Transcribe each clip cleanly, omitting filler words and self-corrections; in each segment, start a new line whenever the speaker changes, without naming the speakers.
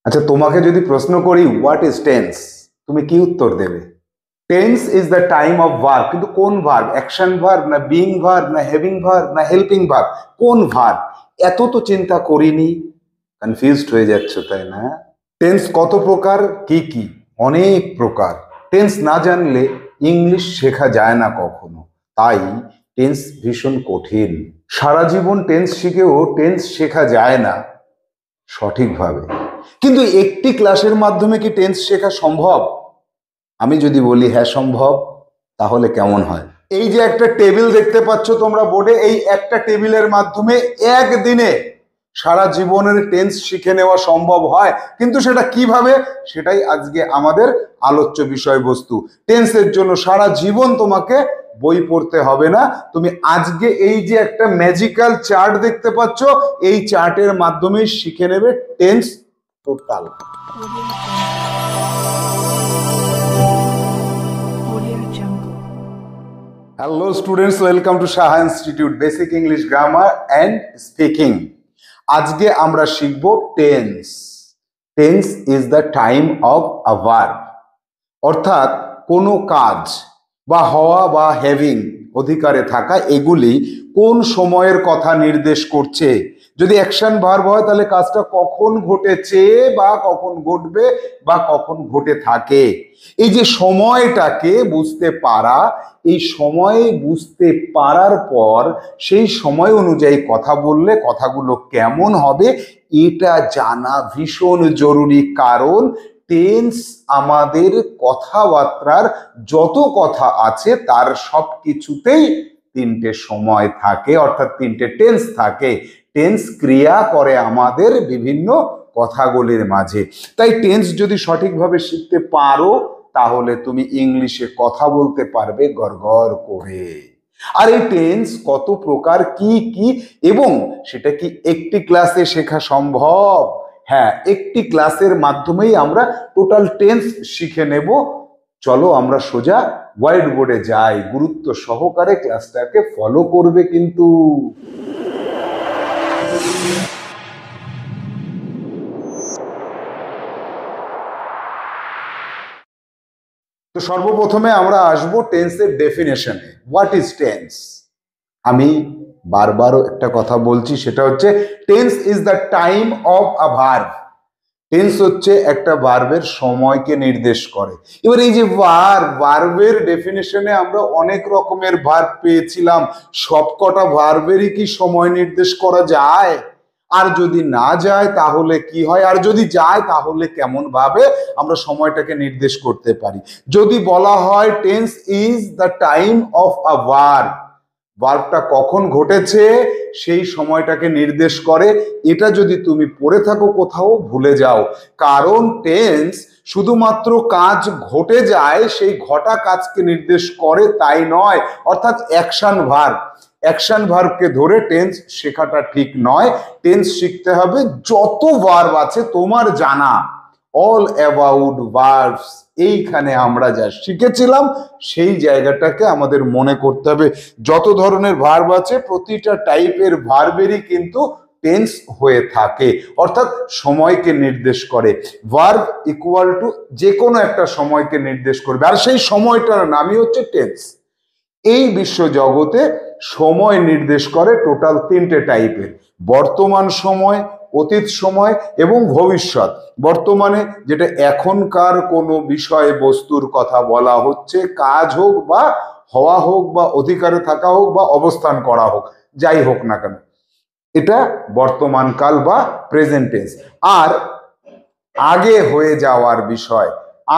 আচ্ছা, তোমাকে যদি প্রশ্ন করি হোয়াট ইজ টেন্স, তুমি কি উত্তর দেবে? Tense is the time of verb, কিন্তু কোন ভার্ব? অ্যাকশন ভার্ব, না বিইং ভার্ব, না হ্যাভিং ভার্ব, না হেল্পিং ভার্ব? কোন ভার্ব? এত তো চিন্তা করিনি। কনফিউজড হয়ে যাচ্ছে, তাই না? টেন্স কত প্রকার, কি কি? অনেক প্রকার। টেন্স না জানলে ইংলিশ শেখা যায় না কখনো, তাই টেন্স ভীষণ কঠিন। সারা জীবন টেন্স শিখেও টেন্স শেখা যায় না সঠিকভাবে। কিন্তু একটি ক্লাসের মাধ্যমে কি টেন্স শেখা সম্ভব? আমি যদি বলি হ্যাঁ সম্ভব, তাহলে কেমন হয়? এই যে একটা টেবিল দেখতে পাচ্ছ তোমরা বোর্ডে, এই একটা টেবিলের মাধ্যমে একদিনে সারা জীবনের টেন্স শিখে নেওয়া সম্ভব হয়। কিন্তু সেটা কিভাবে, সেটাই আজকে আমাদের আলোচ্য বিষয়বস্তু। টেন্সের জন্য সারা জীবন তোমাকে বই পড়তে হবে না। তুমি আজকে এই যে একটা ম্যাজিক্যাল চার্ট দেখতে পাচ্ছ, এই চার্টের মাধ্যমে শিখে নেবে tense total. Hello students, welcome to Saha institute basic English grammar and speaking. আজকে আমরা শিখব tense. Tense is the time of a verb, অর্থাৎ কোনো কাজ বা হওয়া বা হ্যাভিং অধিকারে থাকা, এগুলি কোন সময়ের কথা নির্দেশ করছে। যদি অ্যাকশন ভার্ব হয় তাহলে কাজটা কখন ঘটেছে বা কখন ঘটবে বা কখন ঘটে থাকে। এই যে সময়টাকে বুঝতে পারা, এই সময় বুঝতে পারার পর সেই সময় অনুযায়ী কথা বললে কথাগুলো কেমন হবে, এটা জানা ভীষণ জরুরি। কারণ টেন্স আমাদের কথাবার্তার যত কথা আছে তার সব কিছুতেই তিনটে সময় থাকে, অর্থাৎ তিনটে টেন্স থাকে। টেন্স ক্রিয়া করে আমাদের বিভিন্ন কথাগুলির মাঝে। তাই টেন্স যদি সঠিকভাবে শিখতে পারো, তাহলে তুমি ইংলিশে কথা বলতে পারবে গড়গড় করে। আর এই টেন্স কত প্রকার, কি কি, এবং সেটা কি একটি ক্লাসে শেখা সম্ভব? হ্যাঁ, একটি ক্লাসের মাধ্যমেই আমরা টোটাল টেন্স শিখে নেব। চলো আমরা সোজা হোয়াইট বোর্ডে যাই, গুরুত্ব সহকারে ক্লাসটাকে ফলো করবে কিন্তু। তো সর্বপ্রথমে আমরা আসবো টেন্সের ডেফিনেশনে। What is tense? আমি বারবারও একটা কথা বলছি, সেটা হচ্ছে tense is the time of a verb. Tense হচ্ছে একটা ভার্বের সময়কে নির্দেশ করে। এবার এই যে ভার্বের ডেফিনেশনে আমরা অনেক রকমের ভার্ব পেয়েছিলাম। সবকটা ভার্বেরই কি সময় নির্দেশ করা যায়? আর যদি না যায় তাহলে কি হয়? আর যদি যায় তাহলে কেমন ভাবে আমরা সময়টাকে নির্দেশ করতে পারি? যদি বলা হয় tense is the time of a verb, ভার্বটা কখন ঘটেছে সেই সময়টাকে নির্দেশ করে। এটা যদি তুমি পড়ে থাকো কোথাও, ভুলে যাও। কারণ টেন্স শুধুমাত্র কাজ ঘটে যায় সেই ঘটা কাজকে নির্দেশ করে তাই নয়। অর্থাৎ অ্যাকশন ভার্ব, অ্যাকশন ভার্বকে ধরে টেন্স শেখাটা ঠিক নয়। টেন্স শিখতে হবে যত ভার্ব আছে তোমার জানা, অল অ্যাবাউট ভার্বস। এইখানে আমরা যা শিখেছিলাম সেই জায়গাটাকে আমাদের মনে করতে হবে। যত ধরনের ভার্ব আছে প্রতিটা টাইপের ভার্বেরই কিন্তু টেন্স হয়ে থাকে, অর্থাৎ সময়কে নির্দেশ করে। ভার্ব ইকুয়াল টু যে কোনো একটা সময়কে নির্দেশ করবে, আর সেই সময়টার নামই হচ্ছে টেন্স। এই বিশ্ব জগতে সময় নির্দেশ করে টোটাল তিনটে টাইপের: বর্তমান সময়, অতীত সময় এবং ভবিষ্যৎ। বর্তমানে যেটা এখনকার কোনো বিষয় বস্তুর কথা বলা হচ্ছে, কাজ হোক বা হওয়া হোক বা অধিকারে থাকা হোক বা অবস্থান করা হোক, যাই হোক না কেন, এটা বর্তমান কাল বা প্রেজেন্ট টেন্স। আর আগে হয়ে যাওয়ার বিষয়,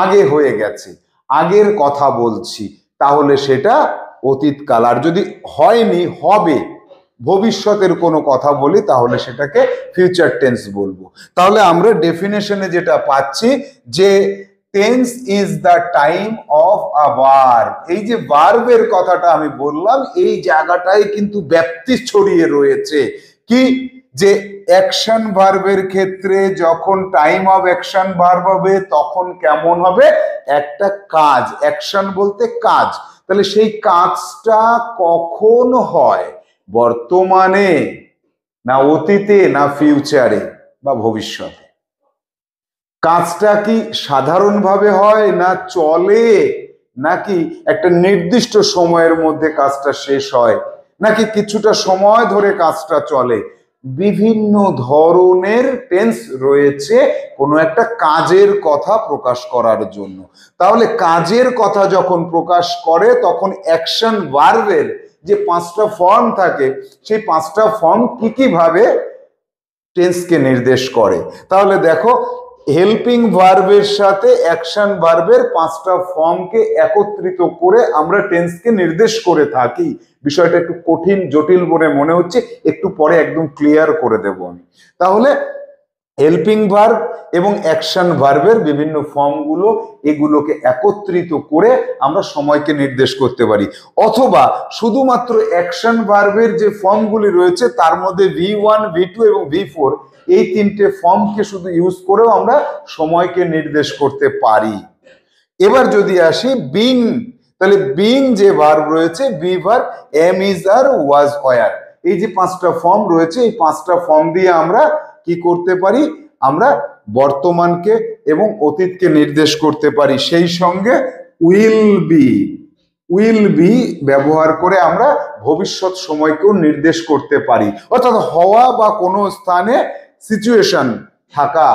আগে হয়ে গেছে, আগের কথা বলছি, তাহলে সেটা অতীতকাল। আর যদি হয়নি, হবে, ভবিষ্যতের কোনো কথা বলি, তাহলে সেটাকে ফিউচার টেন্স বলবো। তাহলে আমরা ডেফিনেশনে যেটা পাচ্ছি যে tense is the time of a verb. এই যে ভার্বের কথাটা আমি বললাম, এই জায়গাটায় কিন্তু ব্যাপ্তি ছড়িয়ে রয়েছে। কি, যে অ্যাকশন ভার্বের ক্ষেত্রে যখন টাইম অফ অ্যাকশন ভার্ব হবে তখন কেমন হবে? একটা কাজ, অ্যাকশন বলতে কাজ, তাহলে সেই কাজটা কখন হয়? বর্তমানে, না অতীতে, না ফিউচারে বা ভবিষ্যতে? কাজটা কি সাধারণভাবে হয় না চলে, নাকি একটা নির্দিষ্ট সময়ের মধ্যে কাজটা শেষ হয়, নাকি কিছুটা সময় ধরে কাজটা চলে। বিভিন্ন ধরনের টেন্স রয়েছে কোনো একটা কাজের কথা প্রকাশ করার জন্য। তাহলে কাজের কথা যখন প্রকাশ করে তখন অ্যাকশন ভার্বের যে 5টা ফর্ম থাকে সেই 5টা ফর্ম কি ভাবে টেন্সকে নির্দেশ করে। তাহলে দেখো, হেল্পিং ভার্বের সাথে অ্যাকশন ভার্বের 5টা ফর্মকে একত্রিত করে আমরা টেন্সকে নির্দেশ করে থাকি। বিষয়টা একটু কঠিন জটিল বলে মনে হচ্ছে, একটু পরে একদম ক্লিয়ার করে দেব আমি। তাহলে হেল্পিং ভার্ব এবং অ্যাকশন ভার্বের বিভিন্ন ফর্মগুলো, এগুলোকে একত্রিত করে আমরা সময়কে নির্দেশ করতে পারি। অথবা শুধুমাত্র অ্যাকশন ভার্বের যে ফর্মগুলি রয়েছে তার মধ্যে V1, V2 এবং V4 এই 3টে ফর্মকে শুধু ইউজ করেও আমরা সময়কে নির্দেশ করতে পারি। এবার যদি আসি বিং, তাহলে বিং যে ভার্ব রয়েছে, be verb, am, is, are, was, were, এই যে 5টা ফর্ম রয়েছে এই 5টা ফর্ম দিয়ে আমরা কি করতে পারি, আমরা বর্তমানকে এবং অতীতকে নির্দেশ করতে পারি। সেই সঙ্গে উইল বি ব্যবহার করে আমরা ভবিষ্যৎ সময়কেও নির্দেশ করতে পারি। অর্থাৎ হওয়া বা কোনো স্থানে সিচুয়েশন থাকা,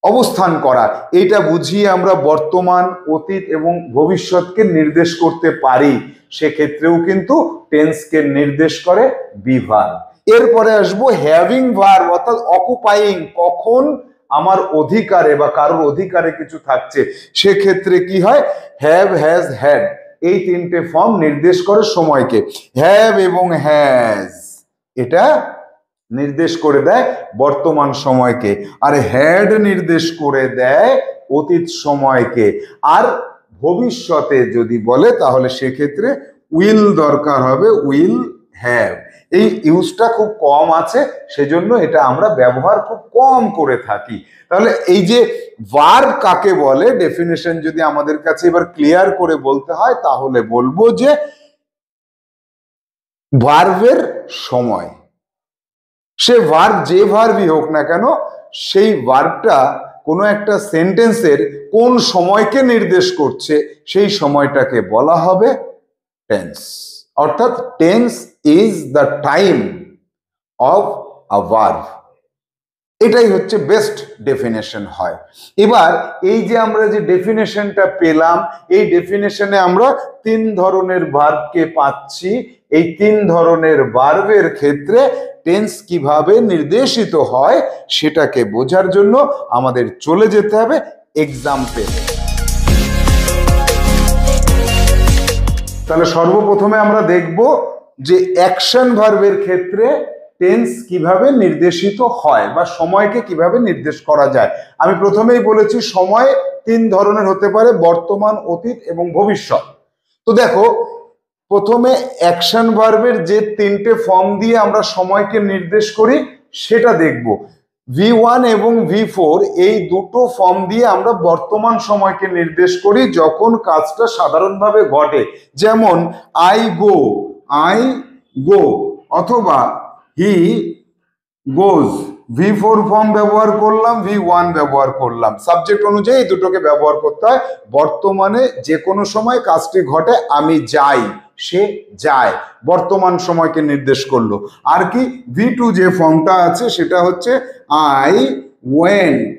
অবস্থান করা, এটা বুঝিয়ে আমরা বর্তমান, অতীত এবং ভবিষ্যৎকে নির্দেশ করতে পারি। সেক্ষেত্রেও কিন্তু টেন্সকে নির্দেশ করে বি ভার্ব। এরপরে আসবো হ্যাভিং ভার্ব, অর্থাৎ অকুপাইং, কখন আমার অধিকারে বা কারোর অধিকারে কিছু থাকছে সেক্ষেত্রে কি হয়, হ্যাভ, হ্যাজ, হ্যাড, এই 3টে ফর্ম নির্দেশ করে সময়কে। হ্যাভ এবং হ্যাজ এটা নির্দেশ করে দেয় বর্তমান সময়কে, আর হ্যাড নির্দেশ করে দেয় অতীত সময়কে। আর ভবিষ্যতে যদি বলে তাহলে সেক্ষেত্রে উইল দরকার হবে, উইল হ্যাভ। এই ইউজটা খুব কম আছে, সেজন্য এটা আমরা ব্যবহার খুব কম করে থাকি। তাহলে এই যে ভার্ব কাকে বলে, ডেফিনেশন যদি আমাদের কাছে এবার ক্লিয়ার করে বলতে হয় তাহলে বলবো যে ভার্বের সময়, সে ভার্ব যে ভার্বই হোক না কেন, সেই ভার্বটা কোনো একটা সেন্টেন্সের কোন সময়কে নির্দেশ করছে সেই সময়টাকে বলা হবে টেন্স। অর্থাৎ tense is the time of a verb, এটাই হচ্ছে বেস্ট ডেফিনেশন হয়। এবার এই যে আমরা যে ডেফিনেশনটা পেলাম, এই ডেফিনেশনে আমরা 3 ধরনের ভার্বকে পাচ্ছি। এই 3 ধরনের ভার্বের ক্ষেত্রে টেন্স কিভাবে নির্দেশিত হয় সেটাকে বোঝার জন্য আমাদের চলে যেতে হবে এক্সাম্পল। তাহলে সর্বপ্রথমে আমরা দেখব যে অ্যাকশন ভার্বের ক্ষেত্রে টেন্স কিভাবে নির্দেশিত হয় বা সময়কে কিভাবে নির্দেশ করা যায়। আমি প্রথমেই বলেছি সময় 3 ধরনের হতে পারে, বর্তমান, অতীত এবং ভবিষ্যৎ। তো দেখো, প্রথমে অ্যাকশন ভার্বের যে 3টে ফর্ম দিয়ে আমরা সময়কে নির্দেশ করি সেটা দেখব। V1 এবং V4 এই দুটো ফর্ম দিয়ে আমরা বর্তমান সময়কে নির্দেশ করি যখন কাজটা সাধারণভাবে ঘটে। যেমন আই গো অথবা হি গোজ, V4 ফর্ম ব্যবহার করলাম, V1 ব্যবহার করলাম, সাবজেক্ট অনুযায়ী এই দুটোকে ব্যবহার করতে হয়। বর্তমানে যে কোনো সময় কাজটি ঘটে, আমি যাই, সে যায়, বর্তমান সময়কে নির্দেশ করলো। আর কি V2 যে ফর্মটা আছে সেটা হচ্ছে আই ওয়েন্ট,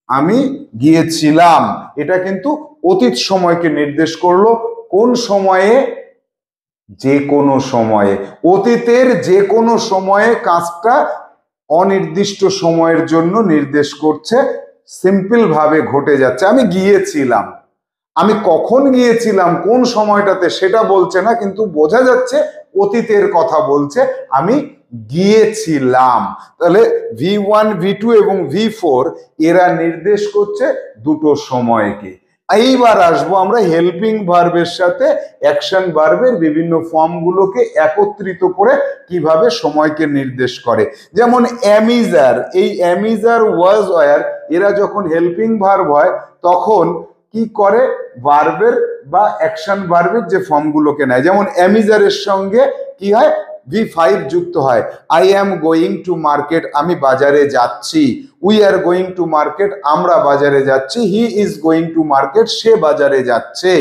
আমি গিয়েছিলাম, এটা কিন্তু অতীত সময়কে নির্দেশ করলো। কোন সময়ে, যে কোনো সময়ে, অতীতের যে কোনো সময়ে কাজটা অনির্দিষ্ট সময়ের জন্য নির্দেশ করছে, সিম্পল ভাবে ঘটে যাচ্ছে। আমি গিয়েছিলাম, আমি কখন গিয়েছিলাম কোন সময়টাতে সেটা বলছে না, কিন্তু বোঝা যাচ্ছে অতীতের কথা বলছে, আমি গিয়েছিলাম। তাহলে V1, V2 এবং V4 এরা নির্দেশ করছে দুটো সময়কে। এইবার আসবো আমরা হেল্পিং ভার্বের সাথে অ্যাকশন ভার্বের বিভিন্ন ফর্মগুলোকে একত্রিত করে কিভাবে সময়কে নির্দেশ করে। যেমন অ্যামিজার, এই অ্যামিজার, ওয়াজ, ওয়ার এরা যখন হেল্পিং ভার্ব হয় তখন কি করে, ভার্বের বা অ্যাকশন ভার্বের যে ফর্মগুলোকে নেয়। যেমন অ্যামিজারের সঙ্গে কি হয়, V5 যুক্ত হয়। I am going to market, আমি বাজারে যাচ্ছি। We are going to market, আমরা বাজারে যাচ্ছি। He is going to market, সে বাজারে যাচ্ছে।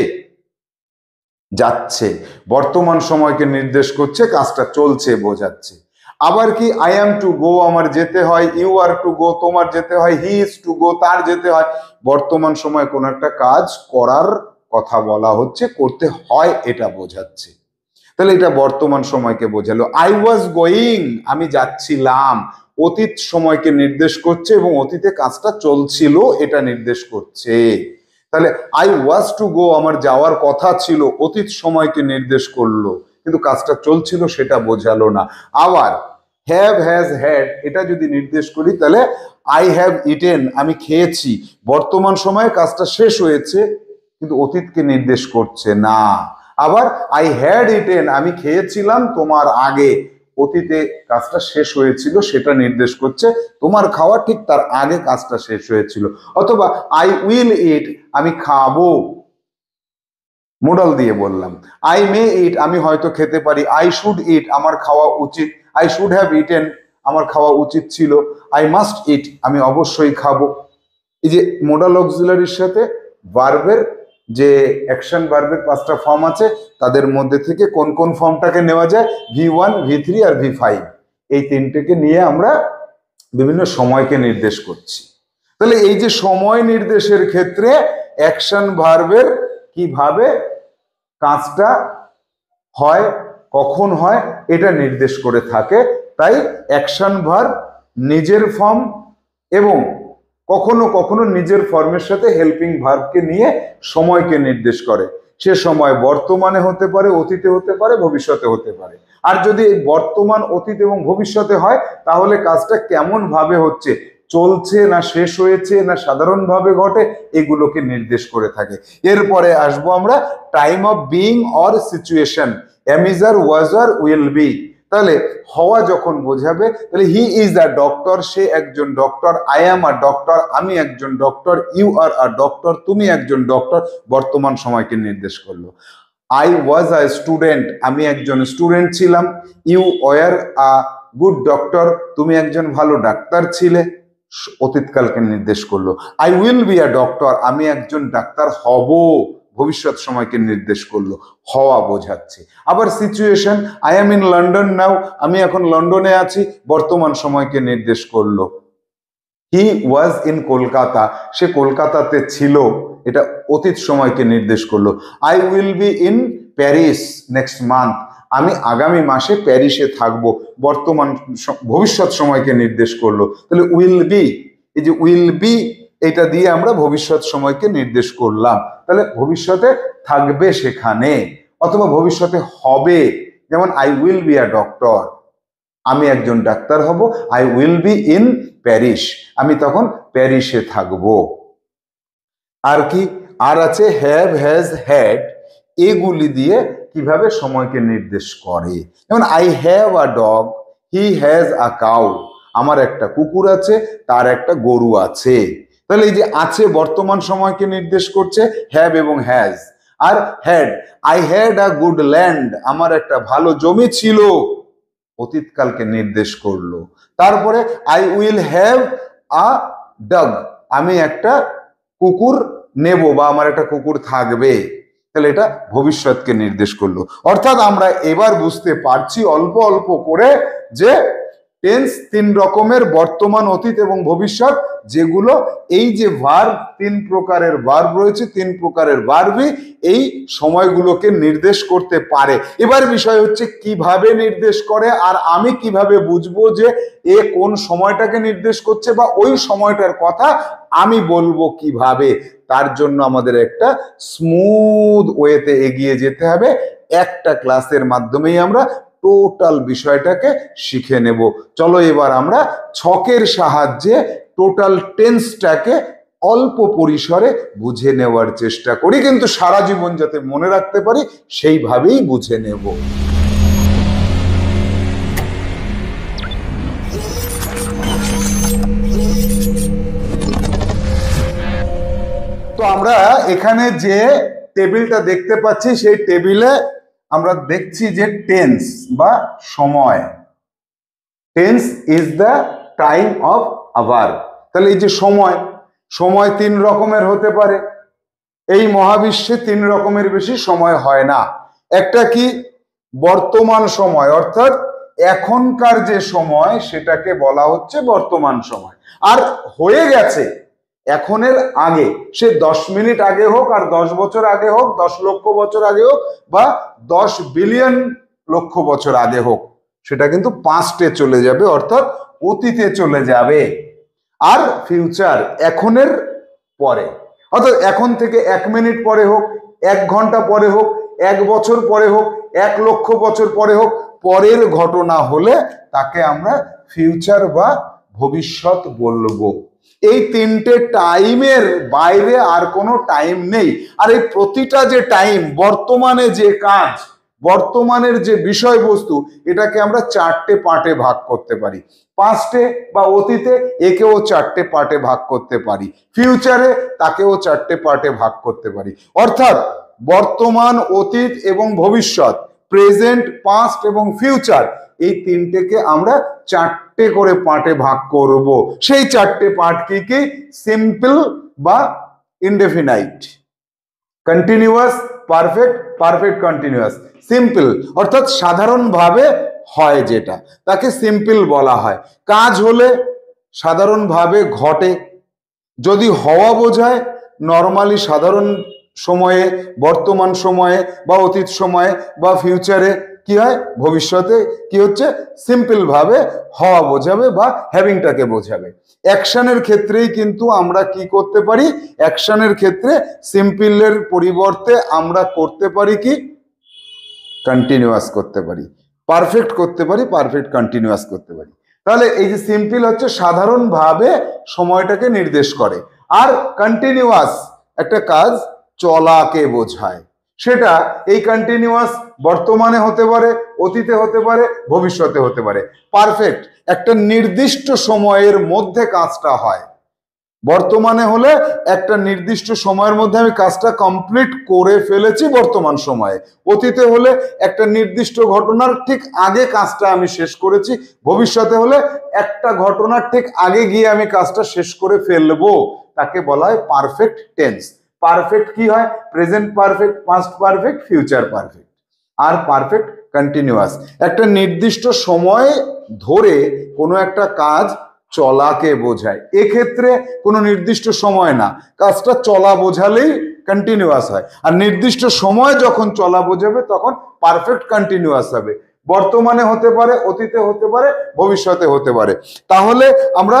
যাচ্ছে বর্তমান সময়কে নির্দেশ করছে, কাজটা চলছে বোঝাচ্ছে। আবার কি আই অ্যাম টু গো, আমার যেতে হয়। ইউ আর টু গো, তোমার যেতে হয়। হি ইজ টু গো, তার যেতে হয়। বর্তমান সময় কোন একটা কাজ করার কথা বলা হচ্ছে, করতে হয় এটা বোঝাচ্ছে। তাহলে এটা বর্তমান সময়কে বোঝালো। আই ওয়াজ গোয়িং, আমি যাচ্ছিলাম, অতীত সময়কে নির্দেশ করছে এবং অতীতে কাজটা চলছিল এটা নির্দেশ করছে। তাহলে আই ওয়াজ টু গো, আমার যাওয়ার কথা ছিল, অতীত সময়কে নির্দেশ করলো, কিন্তু কাজটা চলছিল সেটা বোঝালো না। আবার হ্যাভ হ্যাজ হ্যাড, এটা যদি নির্দেশ করি তাহলে আই হ্যাভ ইটেন, আমি খেয়েছি, বর্তমান সময়ে কাজটা শেষ হয়েছে কিন্তু অতীতকে নির্দেশ করছে না। আবার আই হ্যাড ইটেন, আমি খেয়েছিলাম তোমার আগে, অতীতে কাজটা শেষ হয়েছিল সেটা নির্দেশ করছে, তোমার খাওয়া ঠিক তার আগে কাজটা শেষ হয়েছিল। অথবা আই উইল ইট, আমি খাবো, মোডাল দিয়ে বললাম। আই মে ইট, আমি হয়তো খেতে পারি। আই শুড ইট, আমার খাওয়া উচিত। আই শুড হ্যাভ ইটেন, আমার খাওয়া উচিত ছিল। আই মাস্ট ইট, আমি অবশ্যই খাবো। এই যে মোডাল অক্সিলারির সাথে ভার্বের যে অ্যাকশন ভার্বের 5টা ফর্ম আছে, তাদের মধ্যে থেকে কোন কোন ফর্মটাকে নেওয়া যায়, V1, V3 আর V5, এই তিনটেকে নিয়ে আমরা বিভিন্ন সময়কে নির্দেশ করছি। তাহলে এই যে সময় নির্দেশের ক্ষেত্রে অ্যাকশন ভার্বের কিভাবে কাজটা হয়, কখন হয়, এটা নির্দেশ করে থাকে। তাই অ্যাকশন ভার্ব নিজের ফর্ম এবং কখনো কখনো নিজের ফর্মের সাথে হেল্পিং ভার্বকে নিয়ে সময়কে নির্দেশ করে। সে সময় বর্তমানে হতে পারে, অতীতে হতে পারে, ভবিষ্যতে হতে পারে। আর যদি এই বর্তমান, অতীত এবং ভবিষ্যতে হয় তাহলে কাজটা কেমন ভাবে হচ্ছে, চলছে না শেষ হয়েছে না সাধারণভাবে ঘটে, এগুলোকে নির্দেশ করে থাকে। এরপরে আসবো আমরা time of being or situation, am is are, was are, will be. তাহলে হওয়া যখন বোঝাবে তাহলে হি ইজ আ ডক্টর, সে একজন doctor. I am a doctor, আমি একজন doctor. You are a doctor, তুমি একজন ডক্টর, বর্তমান সময়কে নির্দেশ করলো। আই ওয়াজ আ স্টুডেন্ট, আমি একজন স্টুডেন্ট ছিলাম। You were a good doctor, তুমি একজন ভালো ডাক্তার ছিলে, অতীতকালকে নির্দেশ করলো। I will be a doctor, আমি একজন ডাক্তার হব, ভবিষ্যৎ সময়কে নির্দেশ করলো, হওয়া বোঝাচ্ছে। আবার situation, I am in London now, আমি এখন লন্ডনে আছি, বর্তমান সময়কে নির্দেশ করলো। হি ওয়াজ ইন কলকাতা, সে কলকাতাতে ছিল, এটা অতীত সময়কে নির্দেশ করলো। I will be in Paris next month, আমি আগামী মাসে প্যারিসে থাকবো, বর্তমান ভবিষ্যৎ সময়কে নির্দেশ করলো। তাহলে উইল বি, এই যে উইল বি, এটা দিয়ে আমরা ভবিষ্যৎ সময়কে নির্দেশ করলাম। তাহলে ভবিষ্যতে থাকবে সেখানে, অথবা ভবিষ্যতে হবে, যেমন I will be a doctor, আমি একজন ডাক্তার হব। I will be in Paris, আমি তখন প্যারিসে থাকব। আর কি আর আছে হ্যাভ হ্যাজ হ্যাড, এগুলি দিয়ে কিভাবে সময়কে নির্দেশ করে। যেমন I have a dog, he has a cow, আমার একটা কুকুর আছে, তার একটা গরু আছে। তাহলে এই যে আছে বর্তমান সময়কে নির্দেশ করছে, হ্যাভ এবং হ্যাজ। আর had, I had a good land, আমার একটা ভালো জমি ছিল, অতীতকালকে নির্দেশ করলো। তারপরে I will have a dog, আমি একটা কুকুর নেব বা আমার একটা কুকুর থাকবে, তাহলে এটা ভবিষ্যৎকে নির্দেশ করলো। অর্থাৎ আমরা এবার বুঝতে পারছি অল্প অল্প করে যে টেন্স 3 রকমের, বর্তমান, অতীত এবং ভবিষ্যৎ, যেগুলো এই যে ভার্ব, 3 প্রকারের ভার্ব রয়েছে, 3 প্রকারের ভার্বই এই সময়গুলোকে নির্দেশ করতে পারে। এবার বিষয় হচ্ছে কিভাবে নির্দেশ করে, আর আমি কিভাবে বুঝবো যে এ কোন সময়টাকে নির্দেশ করছে বা ওই সময়টার কথা আমি বলবো কিভাবে। তার জন্য আমাদের একটা স্মুথ ওয়েতে এগিয়ে যেতে হবে। একটা ক্লাসের মাধ্যমেই আমরা টোটাল বিষয়টাকে শিখে নেব। চলো এবার আমরা ছকের সাহায্যে টোটাল টেন্সটাকে অল্প পরিসরে বুঝে নেওয়ার চেষ্টা করি, কিন্তু সারা জীবন যাতে মনে রাখতে পারি সেইভাবেই বুঝে নেব। তো আমরা এখানে যে টেবিলটা দেখতে পাচ্ছি সেই টেবিলে আমরা দেখছি যে টেন্স বা সময়, tense is the time of our. তাহলে এই যে সময়, সময় 3 রকমের হতে পারে। এই মহাবিশ্বে 3 রকমের বেশি সময় হয় না। একটা কি, বর্তমান সময়, অর্থাৎ এখনকার যে সময় সেটাকে বলা হচ্ছে বর্তমান সময়। আর হয়ে গেছে এখনের আগে, সে 10 মিনিট আগে হোক, আর 10 বছর আগে হোক, 10 লক্ষ বছর আগে হোক, বা 10 বিলিয়ন লক্ষ বছর আগে হোক, সেটা কিন্তু পাস্টে চলে যাবে, অর্থাৎ অতীতে চলে যাবে। আর ফিউচার এখনের পরে, অর্থাৎ এখন থেকে 1 মিনিট পরে হোক, 1 ঘন্টা পরে হোক, 1 বছর পরে হোক, 1 লক্ষ বছর পরে হোক, পরের ঘটনা হলে তাকে আমরা ফিউচার বা ভবিষ্যৎ বলবো। এই 3টে টাইমের বাইরে আর কোনো টাইম নেই। আর এই প্রতিটা যে টাইম, বর্তমানে যে কাজ, বর্তমানের যে বিষয়বস্তু, এটাকে আমরা 4টে পার্টে ভাগ করতে পারি। পাস্টে বা অতীতে একেও 4টে পার্টে ভাগ করতে পারি, ফিউচারে তাকেও 4টে পার্টে ভাগ করতে পারি। অর্থাৎ বর্তমান, অতীত এবং ভবিষ্যৎ, প্রেজেন্ট, পাস্ট এবং ফিউচার, এই 3টেকে আমরা 4টে করে পার্টে ভাগ করব। সেই 4টে পার্ট কি কি? সিম্পল বা indefinite, continuous, perfect, perfect continuous. Simple অর্থাৎ সাধারণভাবে হয় যেটা, তাকে সিম্পল বলা হয়। কাজ হলে সাধারণভাবে ঘটে। যদি হওয়া বোঝায়, নর্মালি সাধারণ সময়ে, বর্তমান সময়ে বা অতীত সময়ে বা ফিউচারে কি হয়, ভবিষ্যতে কি হচ্ছে, সিম্পল ভাবে হওয়া বোঝাবে বা হ্যাভিংটাকে বোঝাবে। অ্যাকশনের ক্ষেত্রেই কিন্তু আমরা কি করতে পারি, অ্যাকশনের ক্ষেত্রে সিম্পলের পরিবর্তে আমরা করতে পারি কি, কন্টিনিউয়াস করতে পারি, পারফেক্ট করতে পারি, পারফেক্ট কন্টিনিউয়াস করতে পারি। তাহলে এই যে সিম্পল হচ্ছে সাধারণভাবে সময়টাকে নির্দেশ করে, আর কন্টিনিউয়াস একটা কাজ চলাকে বোঝায়। সেটা এই কন্টিনিউয়াস বর্তমানে হতে পারে, অতীতে হতে পারে, ভবিষ্যতে হতে পারে। পারফেক্ট একটা নির্দিষ্ট সময়ের মধ্যে কাজটা হয়। বর্তমানে হলে একটা নির্দিষ্ট সময়ের মধ্যে আমি কাজটা কমপ্লিট করে ফেলেছি বর্তমান সময়ে। অতীতে হলে একটা নির্দিষ্ট ঘটনার ঠিক আগে কাজটা আমি শেষ করেছি। ভবিষ্যতে হলে একটা ঘটনার ঠিক আগে গিয়ে আমি কাজটা শেষ করে ফেলবো। তাকে বলা হয় পারফেক্ট টেন্স। পারফেক্ট কি হয়? Present perfect, past perfect, future perfect. আর পারফেক্ট কন্টিনিউয়াস একটা নির্দিষ্ট সময় ধরে কোনো একটা কাজ চলাকে বোঝায়। এক্ষেত্রে কোনো নির্দিষ্ট সময় না, কাজটা চলা বোঝালেই কন্টিনিউয়াস হয়। আর নির্দিষ্ট সময় যখন চলা বোঝাবে তখন পারফেক্ট কন্টিনিউয়াস হবে। বর্তমানে হতে পারে, অতীতে হতে পারে, ভবিষ্যতে হতে পারে। তাহলে আমরা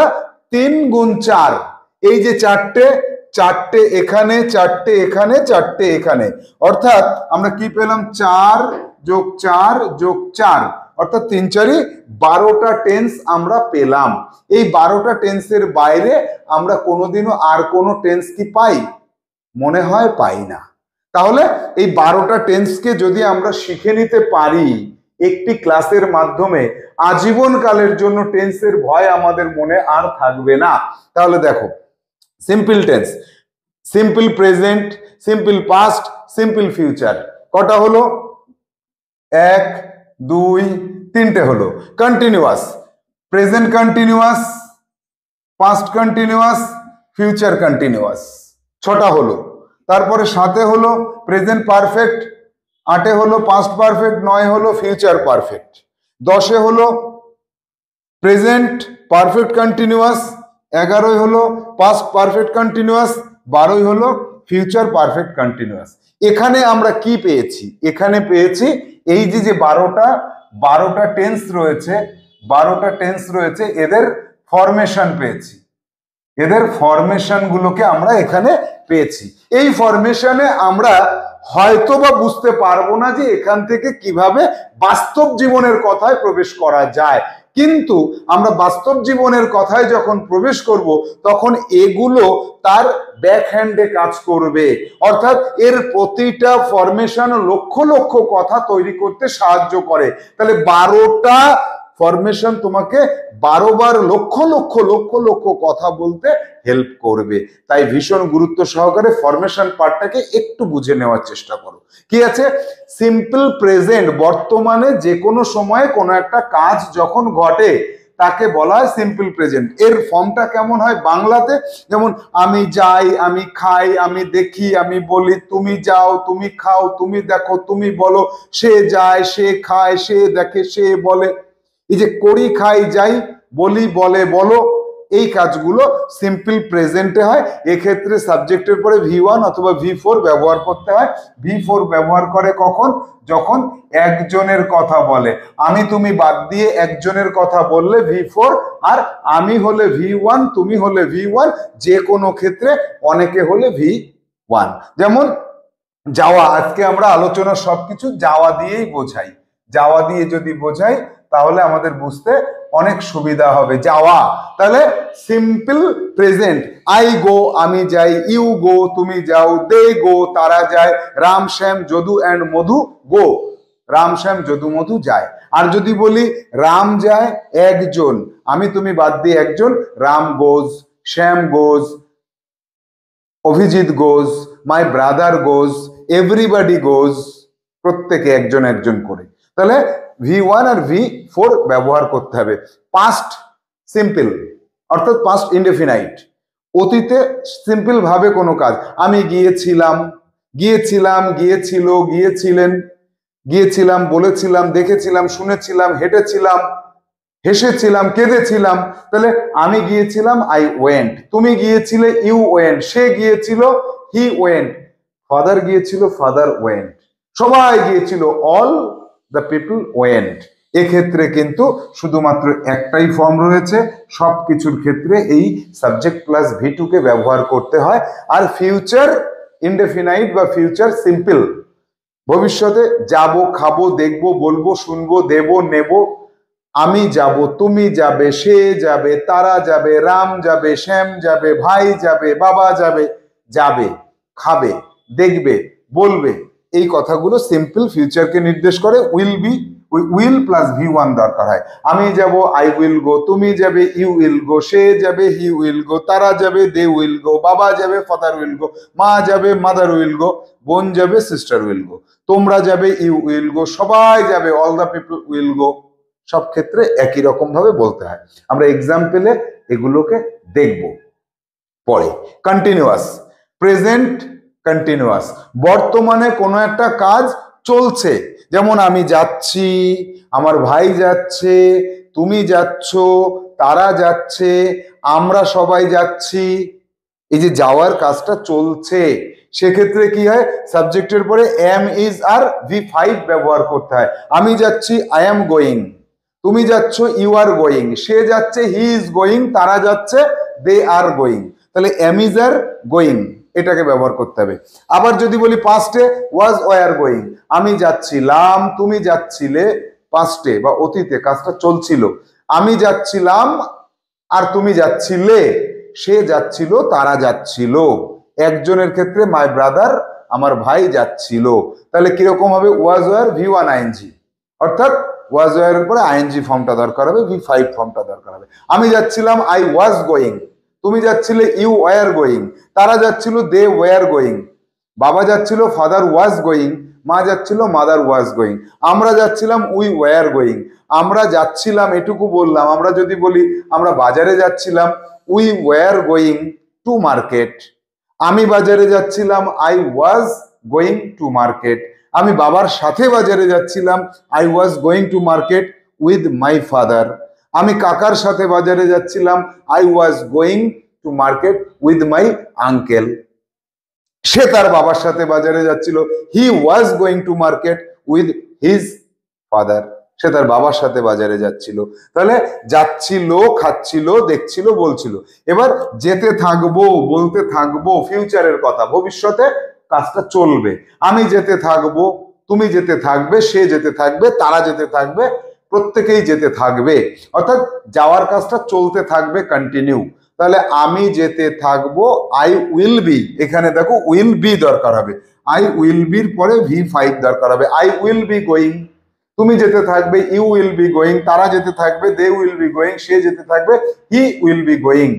3 গুণ 4, এই যে 4টে এখানে, 4টে এখানে, 4টে এখানে, অর্থাৎ আমরা কি পেলাম, 4 যোগ 4 যোগ 4, অর্থাৎ 3 4 12টা টেন্স আমরা পেলাম। এই 12টা টেন্সের বাইরে আমরা কোনোদিনও আর কোনো টেন্স কি পাই? মনে হয় পাই না। তাহলে এই 12টা টেন্সকে যদি আমরা শিখে নিতে পারি একটি ক্লাসের মাধ্যমে, আজীবনকালের জন্য টেন্সের ভয় আমাদের মনে আর থাকবে না। তাহলে দেখো, simple tense, simple present, simple past, simple future, কটা হলো? 1 2 3টে হলো। Continuous, present continuous, past continuous, future continuous, 6টা হলো। তারপরে 7 হলো প্রেজেন্ট পারফেক্ট, 8 হলো পাস্ট পারফেক্ট, 9 হলো ফিউচার পারফেক্ট, 10 হলো প্রেজেন্ট পারফেক্ট কন্টিনিউয়াস, 11 হলো পাস্ট পারফেক্ট কন্টিনিউয়াস, 12 হলো ফিউচার পারফেক্ট কন্টিনিউয়াস। এখানে আমরা কি পেয়েছি? এখানে পেয়েছি এই যে 12টা টেন্স রয়েছে, 12টা টেন্স রয়েছে, এদের ফরমেশন পেয়েছি। এদের ফরমেশন গুলোকে আমরা এখানে পেয়েছি। এই ফরমেশনে আমরা হয়তো বা বুঝতে পারবো না যে এখান থেকে কিভাবে বাস্তব জীবনের কথায় প্রবেশ করা যায়, কিন্তু আমরা বাস্তব জীবনের কথায় যখন প্রবেশ করব তখন এগুলো তার ব্যাক হ্যান্ডে কাজ করবে। অর্থাৎ এর প্রতিটা ফরমেশন লক্ষ লক্ষ কথা তৈরি করতে সাহায্য করে। তাহলে 12টা ফরমেশন তোমাকে বারবার লক্ষ লক্ষ লক্ষ লক্ষ কথা বলতে হেল্প করবে। তাই ভীষণ গুরুত্ব সহকারে ফরমেশন পার্টটাকে একটু বুঝে নেওয়ার চেষ্টা করো। কি আছে? সিম্পল প্রেজেন্ট, বর্তমানে যে কোনো সময়ে কোনো একটা কাজ যখন ঘটে তাকে বলা হয় সিম্পল প্রেজেন্ট। এর ফর্মটা কেমন হয় বাংলাতে? যেমন আমি যাই, আমি খাই, আমি দেখি, আমি বলি, তুমি যাও, তুমি খাও, তুমি দেখো, তুমি বলো, সে যায়, সে খায়, সে দেখে, সে বলে। এই যে করি, খাই, যাই, বলি, বলে, বলো, এই কাজগুলো সিম্পল প্রেজেন্টে হয়। এক্ষেত্রে সাবজেক্টের পরে V1 অথবা V4 ব্যবহার করতে হয়। V4 ব্যবহার করে কখন? যখন একজনের কথা বলে। আমি তুমি বাদ দিয়ে একজনের কথা বললে V4, আর আমি হলে V1, তুমি হলে V1, যে কোনো ক্ষেত্রে অনেকে হলে V1। যেমন যাওয়া, আজকে আমরা আলোচনা সবকিছু যাওয়া দিয়েই বোঝাই। যাওয়া দিয়ে যদি বোঝাই তাহলে আমাদের বুঝতে অনেক সুবিধা হবে। যাওয়া, তাহলে সিম্পল প্রেজেন্ট। আই গো, আমি যাই, ইউ গো, তুমি যাও, দে গো, তারা যায়, রাম শ্যাম যদু অ্যান্ড মধু গো, রাম শ্যাম যদু মধু যায়। আর যদি বলি রাম যায় একজন, আমি তুমি বাদ দিয়ে একজন, রাম গোজ, শ্যাম গোজ, অভিজিৎ গোজ, মাই ব্রাদার গোজ, এভরিবডি গোজ, প্রত্যেকে একজন একজন করে। তাহলে V1 আর V4 ব্যবহার করতে হবে। পাস্ট সিম্পল অর্থাৎ পাস্ট ইনডেফিনাইট, অতীতে সিম্পল ভাবে কোনো কাজ। আমি গিয়েছিলাম, গিয়েছিলাম, গিয়েছিল, গিয়েছিলেন, গিয়েছিলাম, বলেছিলাম, দেখেছিলাম, শুনেছিলাম, হেঁটেছিলাম, হেসেছিলাম, কেঁদেছিলাম। তাহলে আমি গিয়েছিলাম, আই ওয়েন্ট, তুমি গিয়েছিলে, ইউ ওয়েন্ট, সে গিয়েছিল, হি ওয়েন্ট, ফাদার গিয়েছিল, ফাদার ওয়েন্ট, সবাই গিয়েছিল, অল দ্য পিপল ওয়েন্ট। এক্ষেত্রে কিন্তু শুধুমাত্র একটাই ফর্ম রয়েছে, সবকিছুর ক্ষেত্রে এই সাবজেক্ট প্লাস V2 কে ব্যবহার করতে হয়। আর ফিউচার ইনডেফিনাইট বা ফিউচার সিম্পল, ভবিষ্যতে যাব, খাবো, দেখবো, বলবো, শুনবো, দেব, নেব, আমি যাব, তুমি যাবে, সে যাবে, তারা যাবে, রাম যাবে, শ্যাম যাবে, ভাই যাবে, বাবা যাবে, যাবে, খাবে, দেখবে, বলবে, এই কথাগুলো সিম্পল ফিউচারকে নির্দেশ করে। Will be, will plus V1 দরকার হয়। আমি যাব, আই উইল গো, তুমি যাবে, ইউ উইল গো, সে যাবে, হি উইল গো, তারা যাবে, দে উইল গো, বাবা যাবে, ফাদার উইল গো, মা যাবে, মাদার উইল গো, বোন যাবে, সিস্টার উইল গো, তোমরা যাবে, ইউ উইল গো, সবাই যাবে, all the people will go. সব ক্ষেত্রে একই রকম ভাবে বলতে হয়। আমরা এক্সাম্পলে এগুলোকে দেখব পরে। কন্টিনিউয়াস, প্রেজেন্ট কন্টিনিউয়াস, বর্তমানে কোনো একটা কাজ চলছে। যেমন আমি যাচ্ছি, আমার ভাই যাচ্ছে, তুমি যাচ্ছ, তারা যাচ্ছে, আমরা সবাই যাচ্ছি, এই যে যাওয়ার কাজটা চলছে। সেক্ষেত্রে কি হয়? সাবজেক্টের পরে এম, ইজ আর V5 ব্যবহার করতে হয়। আমি যাচ্ছি, আই এম গোয়িং, তুমি যাচ্ছ, ইউ আর গোয়িং, সে যাচ্ছে, হি ইজ গোয়িং, তারা যাচ্ছে, দে আর গোয়িং। তাহলে এম, ইজ আর গোয়িং এটাকে ব্যবহার করতে হবে। আবার যদি বলি পাস্টে, ওয়াজ ওয়ার গোয়িং, আমি যাচ্ছিলাম, তুমি যাচ্ছিলে, পাস্টে বা অতীতে কাজটা চলছিল। আমি যাচ্ছিলাম আর তুমি যাচ্ছিলে, সে যাচ্ছিল, তারা যাচ্ছিল। একজনের ক্ষেত্রে মাই ব্রাদার, আমার ভাই যাচ্ছিল। তাহলে কিরকম হবে? ওয়াজ ওয়ার V1 ING, অর্থাৎ ওয়াজ ওয়ার এর পরে ING ফর্মটা দরকার হবে, V5 ফর্মটা দরকার হবে। আমি যাচ্ছিলাম, আই ওয়াজ গোয়িং, তুমি যাচ্ছিলে, ইউ ওয়ার গোয়িং, তারা যাচ্ছিল, দে ওয়ার গোয়িং, বাবা যাচ্ছিল, ফাদার ওয়াজ গোয়িং, মা যাচ্ছিল, মাদার ওয়াজ গোয়িং, আমরা যাচ্ছিলাম, উই ওয়ার গোয়িং। আমরা যাচ্ছিলাম এটুকু বললাম। আমরা যদি বলি আমরা বাজারে যাচ্ছিলাম, we were going to market. আমি বাজারে যাচ্ছিলাম, I was going to market. আমি বাবার সাথে বাজারে যাচ্ছিলাম, I was going to market with my father. আমি কাকার সাথে বাজারে যাচ্ছিলাম, I was going to market with my uncle. সে তার বাবার সাথে বাজারে যাচ্ছিল, he was going to market with his father. সে তার বাবার সাথে বাজারে যাচ্ছিল। তাহলে যাচ্ছিল, খাচ্ছিল, দেখছিল, বলছিল। এবার যেতে থাকবো, বলতে থাকবো, ফিউচারের কথা, ভবিষ্যতে কাজটা চলবে। আমি যেতে থাকবো, তুমি যেতে থাকবে, সে যেতে থাকবে, তারা যেতে থাকবে, প্রত্যেকেই যেতে থাকবে, অর্থাৎ যাওয়ার কাজটা চলতে থাকবে, কন্টিনিউ। তাহলে আমি যেতে থাকবো, আই উইল বি, এখানে দেখো উইল বি দরকার হবে, আই উইল বির পরে V5 দরকার হবে, আই উইল বি গোয়িং। তুমি যেতে থাকবে, ইউ উইল বি গোয়িং, তারা যেতে থাকবে, দে উইল বি গোয়িং, সে যেতে থাকবে, হি will be going,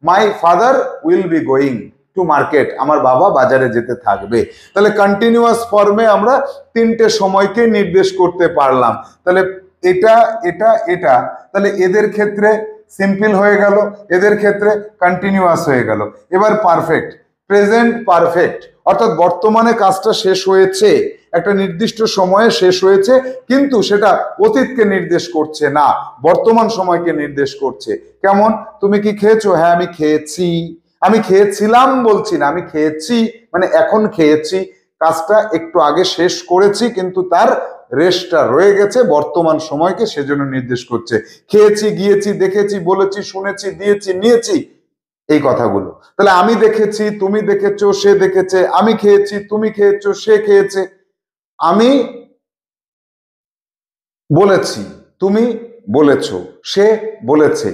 my father will be going to market, আমার বাবা বাজারে যেতে থাকবে। তাহলে কন্টিনিউয়াস ফর্মে আমরা তিনটে সময়কে নির্দেশ করতে পারলাম। তাহলে এটা এটা এটা, তাহলে এদের ক্ষেত্রে সিম্পল হয়ে গেল, এদের ক্ষেত্রে কন্টিনিউয়াস হয়ে গেল। এবার পারফেক্ট, প্রেজেন্ট পারফেক্ট, অর্থাৎ বর্তমানে কাজটা শেষ হয়েছে, একটা নির্দিষ্ট সময়ে শেষ হয়েছে, কিন্তু সেটা অতীতকে নির্দেশ করছে না, বর্তমান সময়কে নির্দেশ করছে। কেমন? তুমি কি খেয়েছো? হ্যাঁ আমি খেয়েছি। আমি খেয়েছিলাম বলছি না, আমি খেয়েছি মানে এখন খেয়েছি, কাজটা একটু আগে শেষ করেছি কিন্তু তার রেস্টটা রয়ে গেছে বর্তমান সময়কে, সেজন্য নির্দেশ করছে। খেয়েছি, গিয়েছি, দেখেছি, বলেছি, শুনেছি, দিয়েছি, নিয়েছি, এই কথাগুলো। তাহলে আমি দেখেছি, তুমি দেখেছো, সে দেখেছে, আমি খেয়েছি, তুমি খেয়েছো, সে খেয়েছে, আমি বলেছি, তুমি বলেছো, সে বলেছে,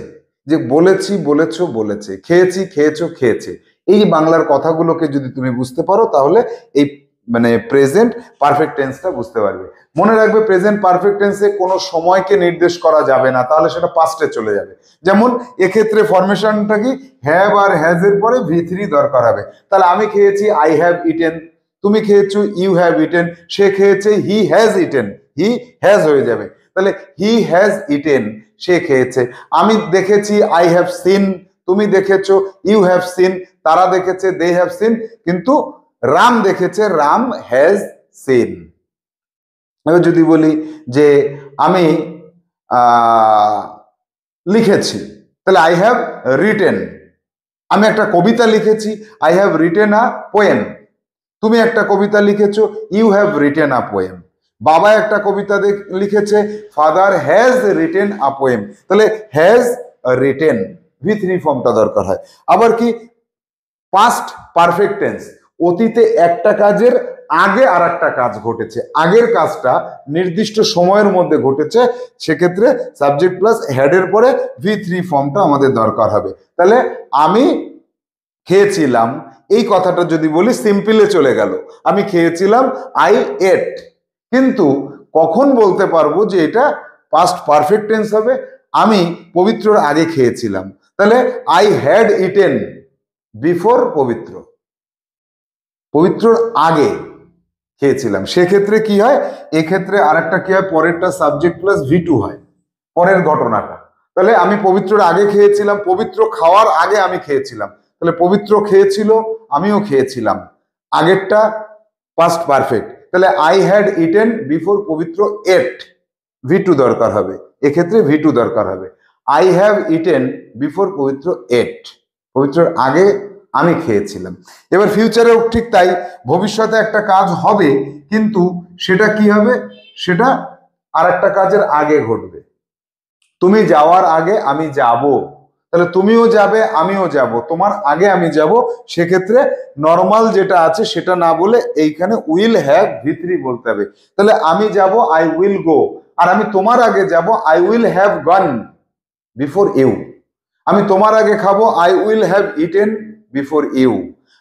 যে বলেছি, বলেছো, বলেছে, খেয়েছি, খেয়েছো, খেয়েছে। এই বাংলার কথাগুলোকে যদি তুমি বুঝতে পারো তাহলে এই মানে প্রেজেন্ট পারফেক্ট টেন্সটা বুঝতে পারবে। মনে রাখবে প্রেজেন্ট পারফেক্ট টেন্সে কোনো সময়কে নির্দেশ করা যাবে না, তাহলে সেটা পাস্টে চলে যাবে। যেমন এক্ষেত্রে ফরমেশনটা কি, হ্যাভ আর হ্যাজ এর পরে V3 দরকার হবে। তাহলে আমি খেয়েছি, আই হ্যাভ ইটেন, তুমি খেয়েছো, ইউ হ্যাভ ইটেন, সে খেয়েছে, he has eaten, he has হয়ে যাবে। তাহলে হি হ্যাজ ইটেন, সে খেয়েছে। আমি দেখেছি, আই হ্যাভ সিন, তুমি দেখেছো, ইউ হ্যাভ সিন, তারা দেখেছে, দে হ্যাভ সিন, কিন্তু রাম দেখেছে, রাম হ্যাজ সিন। এবার যদি বলি যে আমি লিখেছি, তাহলে আই হ্যাভ রিটেন, আমি একটা কবিতা লিখেছি, I have written a poem. তুমি একটা কবিতা লিখেছো, you have written a poem. বাবা একটা কবিতা লিখেছে, father has written a poem. তাহলে হ্যাজ রিটেন, V3 ফর্মটা দরকার হয়। আবার কি পাস্ট পারফেক্ট টেন্স, অতীতে একটা কাজের আগে আর একটা কাজ ঘটেছে, আগের কাজটা নির্দিষ্ট সময়ের মধ্যে ঘটেছে, সেক্ষেত্রে সাবজেক্ট প্লাস হেডের পরে V3 ফর্মটা আমাদের দরকার হবে। তাহলে আমি খেয়েছিলাম, এই কথাটা যদি বলি সিম্পলে চলে গেল, আমি খেয়েছিলাম, আই এট। কিন্তু কখন বলতে পারবো যে এটা পাস্ট পারফেক্ট টেন্স হবে? আমি পবিত্রর আগে খেয়েছিলাম, তাহলে আই হ্যাড ইটেন বিফোর পবিত্র, পবিত্রর আগে খেয়েছিলাম। সেক্ষেত্রে কি হয়, এক্ষেত্রে আরেকটা কি হয়, পরেরটা সাবজেক্ট প্লাস V2 হয়, পরের ঘটনাটা। তাহলে আমি পবিত্রর আগে খেয়েছিলাম, পবিত্র খাওয়ার আগে আমি খেয়েছিলাম, তাহলে পবিত্র খেয়েছিল, আমিও খেয়েছিলাম, আগেরটা পাস্ট পারফেক্ট। তাহলে আই হ্যাড ইটেন বিফোর পবিত্র এট, V2 দরকার হবে, এক্ষেত্রে V2 দরকার হবে। আই হ্যাভ ইটেন বিফোর পবিত্র এট, পবিত্রর আগে আমি খেয়েছিলাম। এবার ফিউচারেও ঠিক তাই, ভবিষ্যতে একটা কাজ হবে কিন্তু সেটা কি হবে, সেটা আর একটা কাজের আগে ঘটবে। তুমি যাওয়ার আগে আমি যাব, তাহলে তুমিও যাবে, আমিও যাব, তোমার আগে আমি যাব, সেক্ষেত্রে নর্মাল যেটা আছে সেটা না বলে এইখানে উইল হ্যাভ V3 বলতে হবে। তাহলে আমি যাব, আই উইল গো, আর আমি তোমার আগে যাব, I will have gone before you. আমি তোমার আগে খাবো, I will have eaten before you.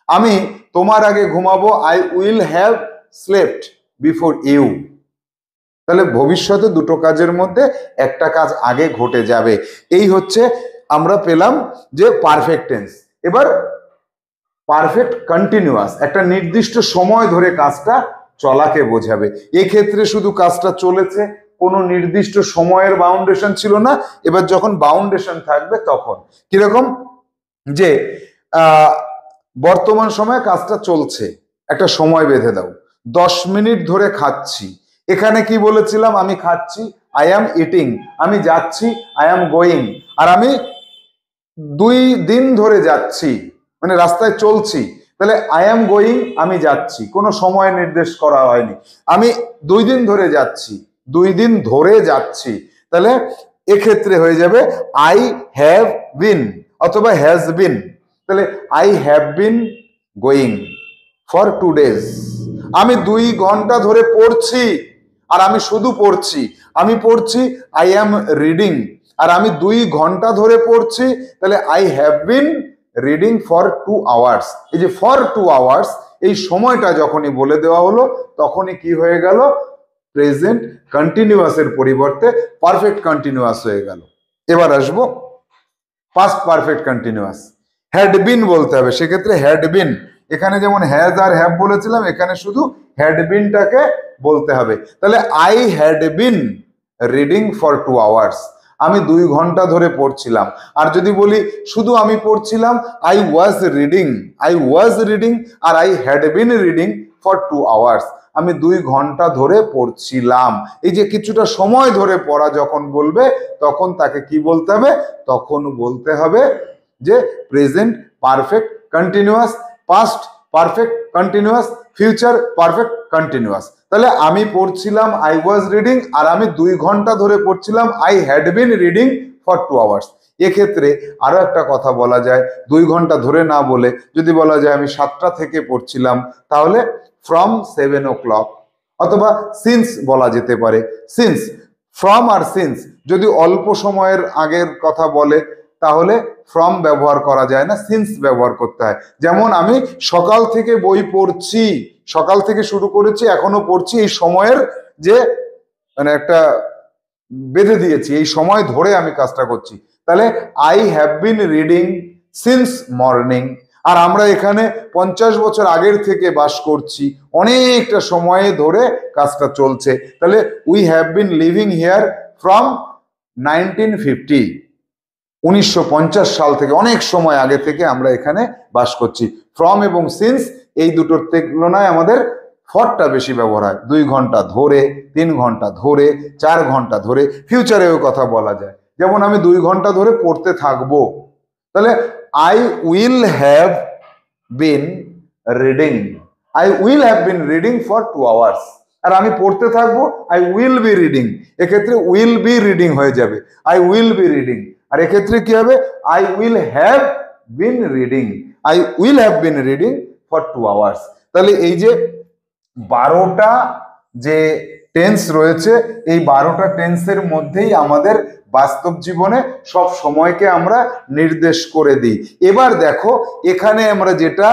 আমি তোমার আগে ঘুমাবো, I will have slept before you. তাহলে ভবিষ্যতে দুটো কাজের মধ্যে একটা কাজ আগে ঘটে যাবে। এই হচ্ছে আমরা পেলাম যে পারফেক্ট টেন্স। এবার পারফেক্ট কন্টিনিউয়াস, একটা নির্দিষ্ট সময় ধরে কাজটা চলাকে বোঝাবে। এক্ষেত্রে শুধু কাজটা চলেছে, কোনো নির্দিষ্ট সময়ের বাউন্ডেশন ছিল না। এবার যখন বাউন্ডেশন থাকবে তখন কিরকম, যে বর্তমান সময়ে কাজটা চলছে, একটা সময় বেঁধে দাও, 10 মিনিট ধরে খাচ্ছি। এখানে কি বলেছিলাম, আমি খাচ্ছি, আই অ্যাম ইটিং, আমি যাচ্ছি, আই অ্যাম গোয়িং, আর আমি 2 দিন ধরে যাচ্ছি মানে রাস্তায় চলছি, তাহলে আই অ্যাম গোয়িং, আমি যাচ্ছি, কোনো সময় নির্দেশ করা হয়নি। আমি 2 দিন ধরে যাচ্ছি, 2 দিন ধরে যাচ্ছি, তাহলে এক্ষেত্রে হয়ে যাবে আই হ্যাভ বিন অথবা হ্যাজ বিন। তাহলে I have been going for 2 days, আমি 2 ঘন্টা ধরে পড়ছি, আর আমি শুধু পড়ছি, আমি পড়ছি, আই অ্যাম রিডিং, আর আমি 2 ঘন্টা ধরে পড়ছি, তাহলে I have been reading for 2 hours। এই যে ফর 2 hours, এই সময়টা যখনই বলে দেওয়া হলো তখনই কি হয়ে গেল, প্রেজেন্ট কন্টিনিউয়াসের পরিবর্তে পারফেক্ট কন্টিনিউয়াস হয়ে গেল। এবার আসবো past perfect continuous. Had been বলতে হবে, সেক্ষেত্রে হ্যাড বিন, এখানে যেমন হ্যাজ আর হ্যাভ বলেছিলাম, এখানে শুধু হ্যাড বিনটাকে বলতে হবে। তাহলে I had been reading for 2 hours, আমি 2 ঘন্টা ধরে পড়ছিলাম। আর যদি বলি শুধু আমি পড়ছিলাম, আই ওয়াজ রিডিং আর I had been reading for 2 hours, আমি 2 ঘন্টা ধরে পড়ছিলাম। এই যে কিছুটা সময় ধরে পড়া যখন বলবে তখন তাকে কি বলতে হবে, তখন বলতে হবে যে present perfect continuous, past perfect continuous, future perfect continuous. তাহলে আমি পড়ছিলাম আই ওয়াজ রিডিং, আর আমি 2 ঘন্টা ধরে পড়ছিলাম I had been reading for 2 hours. এক্ষেত্রে আরো একটা কথা বলা যায়, 2 ঘন্টা ধরে না বলে যদি বলা যায় আমি 7টা থেকে পড়ছিলাম, তাহলে ফ্রম 7 o'clock, অথবা সিন্স বলা যেতে পারে। সিন্স, ফ্রম আর সিন্স যদি অল্প সময়ের আগের কথা বলে তাহলে ফ্রম ব্যবহার করা যায় না, সিন্স ব্যবহার করতে হয়। যেমন আমি সকাল থেকে বই পড়ছি, সকাল থেকে শুরু করেছি এখনো পড়ছি, এই সময়ের যে মানে একটা বেঁধে দিয়েছি, এই সময় ধরে আমি কাজটা করছি। তাহলে I have been reading since morning. আর আমরা এখানে 50 বছর আগের থেকে বাস করছি, অনেকটা সময় ধরে কাজটা চলছে। তাহলে we have been living here from 1950, 1950 সাল থেকে, অনেক সময় আগে থেকে আমরা এখানে বাস করছি। ফ্রম এবং সিন্স এই দুটোর তুলনায় আমাদের ফরটা বেশি ব্যবহার হয়। 2 ঘন্টা ধরে, 3 ঘন্টা ধরে, 4 ঘন্টা ধরে। ফিউচারেও কথা বলা যায়, যেমন আমি 2 ঘন্টা ধরে পড়তে থাকবো, তাহলে I will have been reading, I will have been reading for 2 hours. আর আমি পড়তে থাকবো আই উইল বি রিডিং, এক্ষেত্রে উইল বি রিডিং হয়ে যাবে, আই উইল বি রিডিং। আর এক্ষেত্রে কি হবে, I will have been reading, I will have been reading for 2 hours. তাহলে এই যে 12টা যে টেন্স রয়েছে, এই 12টা টেন্সের মধ্যেই আমাদের বাস্তব জীবনে সব সময়কে আমরা নির্দেশ করে দিই। এবার দেখো এখানে আমরা যেটা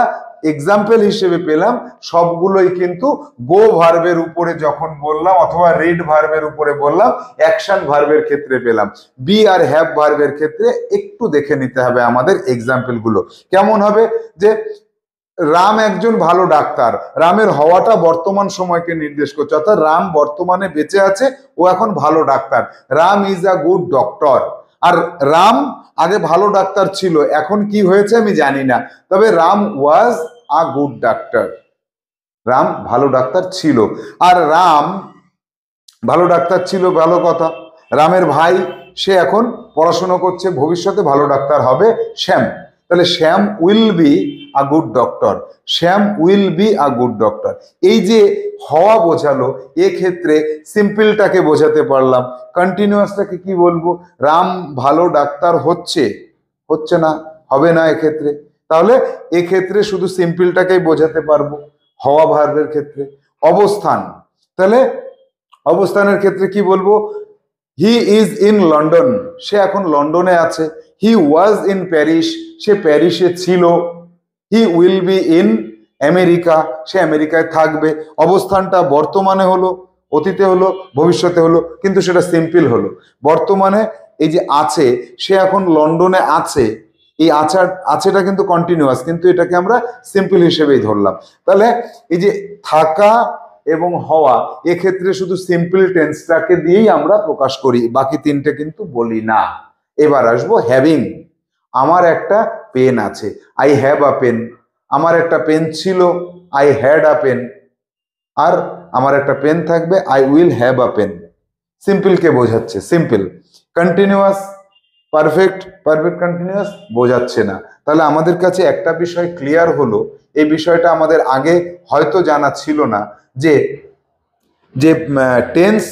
এক্সাম্পল হিসেবে পেলাম সবগুলোই কিন্তু গো ভার্বের উপরে যখন বললাম, অথবা রিড ভার্বের উপরে বললাম, অ্যাকশন ভার্বের ক্ষেত্রে পেলাম। বি আর হ্যাভ ভার্বের ক্ষেত্রে একটু দেখে নিতে হবে আমাদের এক্সাম্পল গুলো কেমন হবে। যে রাম একজন ভালো ডাক্তার, রামের হওয়াটা বর্তমান সময়কে নির্দেশ করছে, অর্থাৎ রাম বর্তমানে বেঁচে আছে, ও এখন ভালো ডাক্তার। Ram is a good doctor. আর রাম আগে ভালো ডাক্তার ছিল, এখন কি হয়েছে আমি জানি না, তবে রাম ওয়াজ আ গুড ডাক্তার, রাম ভালো ডাক্তার ছিল। আর রাম ভালো ডাক্তার ছিল, ভালো কথা। রামের ভাই সে এখন পড়াশোনা করছে, ভবিষ্যতে ভালো ডাক্তার হবে, শ্যাম। তাহলে Shyam will be a good doctor, Shyam will be a good doctor. এই যে হওয়া বোঝালো, এক্ষেত্রে সিম্পলটাকে বোঝাতে পারলাম। কন্টিনিউয়াসটাকে কি বলবো, রাম ভালো ডাক্তার হচ্ছে, হচ্ছে না, হবে না এক্ষেত্রে। তাহলে এক্ষেত্রে শুধু সিম্পলটাকেই বোঝাতে পারবো হওয়া ভার্বের ক্ষেত্রে। অবস্থান, তাহলে অবস্থানের ক্ষেত্রে কি বলবো, হি ইজ ইন লন্ডন, সে এখন লন্ডনে আছে। হি ওয়াজ ইন প্যারিস, সে প্যারিসে ছিল। He will be in America, সে আমেরিকায় থাকবে। অবস্থানটা বর্তমানে হলো, অতীতে হলো, ভবিষ্যতে হলো, কিন্তু সেটা সিম্পল হলো। বর্তমানে এই যে আছে, সে এখন লন্ডনে আছে, এই আছেটা কিন্তু কন্টিনিউয়াস, কিন্তু এটাকে আমরা সিম্পল হিসেবেই ধরলাম। তাহলে এই যে থাকা এবং হওয়া, এক্ষেত্রে শুধু সিম্পল টেন্সটাকে দিয়েই আমরা প্রকাশ করি, বাকি 3টে কিন্তু বলি না। এবার আসবো হ্যাভিং। আমার একটা পেন আছে, আই হ্যাভ আ পেন। আমার একটা পেন ছিল, আই হ্যাড আ পেন। আর আমার একটা পেন থাকবে, I will have a pen. সিম্পলকে বোঝাচ্ছে, simple. Continuous, perfect, perfect continuous বোঝাচ্ছে না। তাহলে আমাদের কাছে একটা বিষয় ক্লিয়ার হলো, এই বিষয়টা আমাদের আগে হয়তো জানা ছিল না, যে যে টেন্স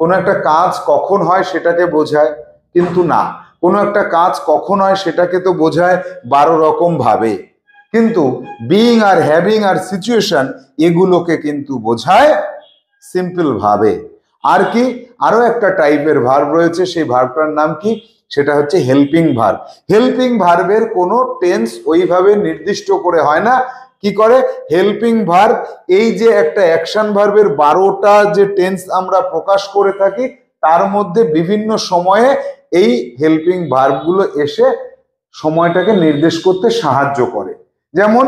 কোনো একটা কাজ কখন হয় সেটাকে বোঝায়, কিন্তু না, কোনো একটা কাজ কখন হয় সেটাকে তো বোঝায় 12 রকম ভাবে, কিন্তু বিইং আর হ্যাভিং আর সিচুয়েশন এগুলোকে কিন্তু বোঝায় সিম্পল ভাবে। আর কি, আরো একটা টাইপের ভার্ব রয়েছে, সেই ভার্বটার নাম কি, সেটা হচ্ছে হেল্পিং ভার্ব। হেল্পিং ভার্বের কোনো টেন্স ওইভাবে নির্দিষ্ট করে হয় না, কি করে হেল্পিং ভার্ব, এই যে একটা অ্যাকশন ভার্বের 12টা যে টেন্স আমরা প্রকাশ করে থাকি তার মধ্যে বিভিন্ন সময়ে এই হেল্পিং ভার্বগুলো এসে সময়টাকে নির্দেশ করতে সাহায্য করে। যেমন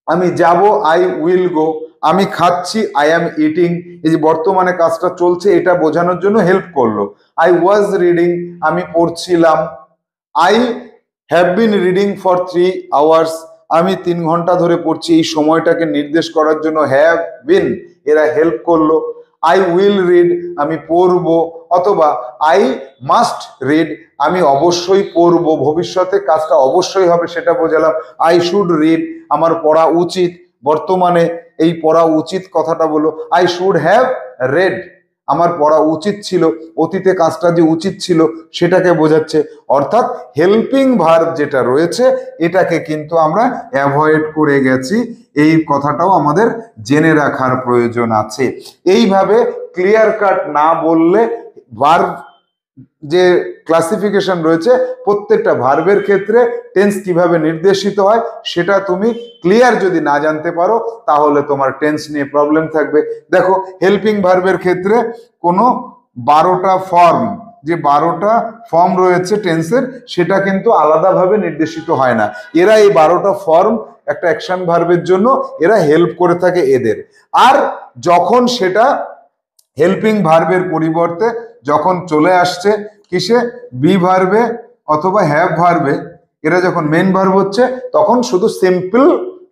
আমি যাব, আই উইল গো, আমি খাচ্ছি, আই অ্যাম ইটিং, এই যে বর্তমানে কাজটা চলছে এটা বোঝানোর জন্য হেল্প করলো। আই ওয়াজ রিডিং, আমি পড়ছিলাম। I have been reading for 3 hours, আমি 3 ঘন্টা ধরে পড়ছি, এই সময়টাকে নির্দেশ করার জন্য হ্যাভ বিন এরা হেল্প করলো। আই উইল রিড, আমি পড়বো, অথবা আই মাস্ট রিড, আমি অবশ্যই পড়বো, ভবিষ্যতে কাজটা অবশ্যই হবে সেটা বোঝালাম। আই শুড রিড, আমার পড়া উচিত, বর্তমানে এই পড়া উচিত কথাটা বলো। আই শুড হ্যাভ রেড, আমার পড়া উচিত ছিল, অতীতে কাজটা যে উচিত ছিল সেটাকে বোঝাচ্ছে। অর্থাৎ হেল্পিং ভার্ব যেটা রয়েছে এটাকে কিন্তু আমরা অ্যাভয়েড করে গেছি, এই কথাটাও আমাদের জেনে রাখার প্রয়োজন আছে। এইভাবে ক্লিয়ার কাট না বললে ভার্ব যে ক্লাসিফিকেশন রয়েছে প্রত্যেকটা ভার্বের ক্ষেত্রে টেন্স কিভাবে নির্দেশিত হয় সেটা তুমি ক্লিয়ার যদি না জানতে পারো তাহলে তোমার টেন্স নিয়ে প্রবলেম থাকবে। দেখো হেল্পিং ভার্বের ক্ষেত্রে কোনো 12টা ফর্ম, যে 12টা ফর্ম রয়েছে টেন্সের সেটা কিন্তু আলাদাভাবে নির্দেশিত হয় না। এরা এই 12টা ফর্ম একটা অ্যাকশন ভার্বের জন্য এরা হেল্প করে থাকে এদের। আর যখন সেটা হেল্পিং ভার্বের পরিবর্তে যখন চলে আসছে কিসে, বি ভার্বে অথবা হ্যাভ ভার্বে, এরা যখন মেন ভার্ব হচ্ছে তখন শুধু সিম্পল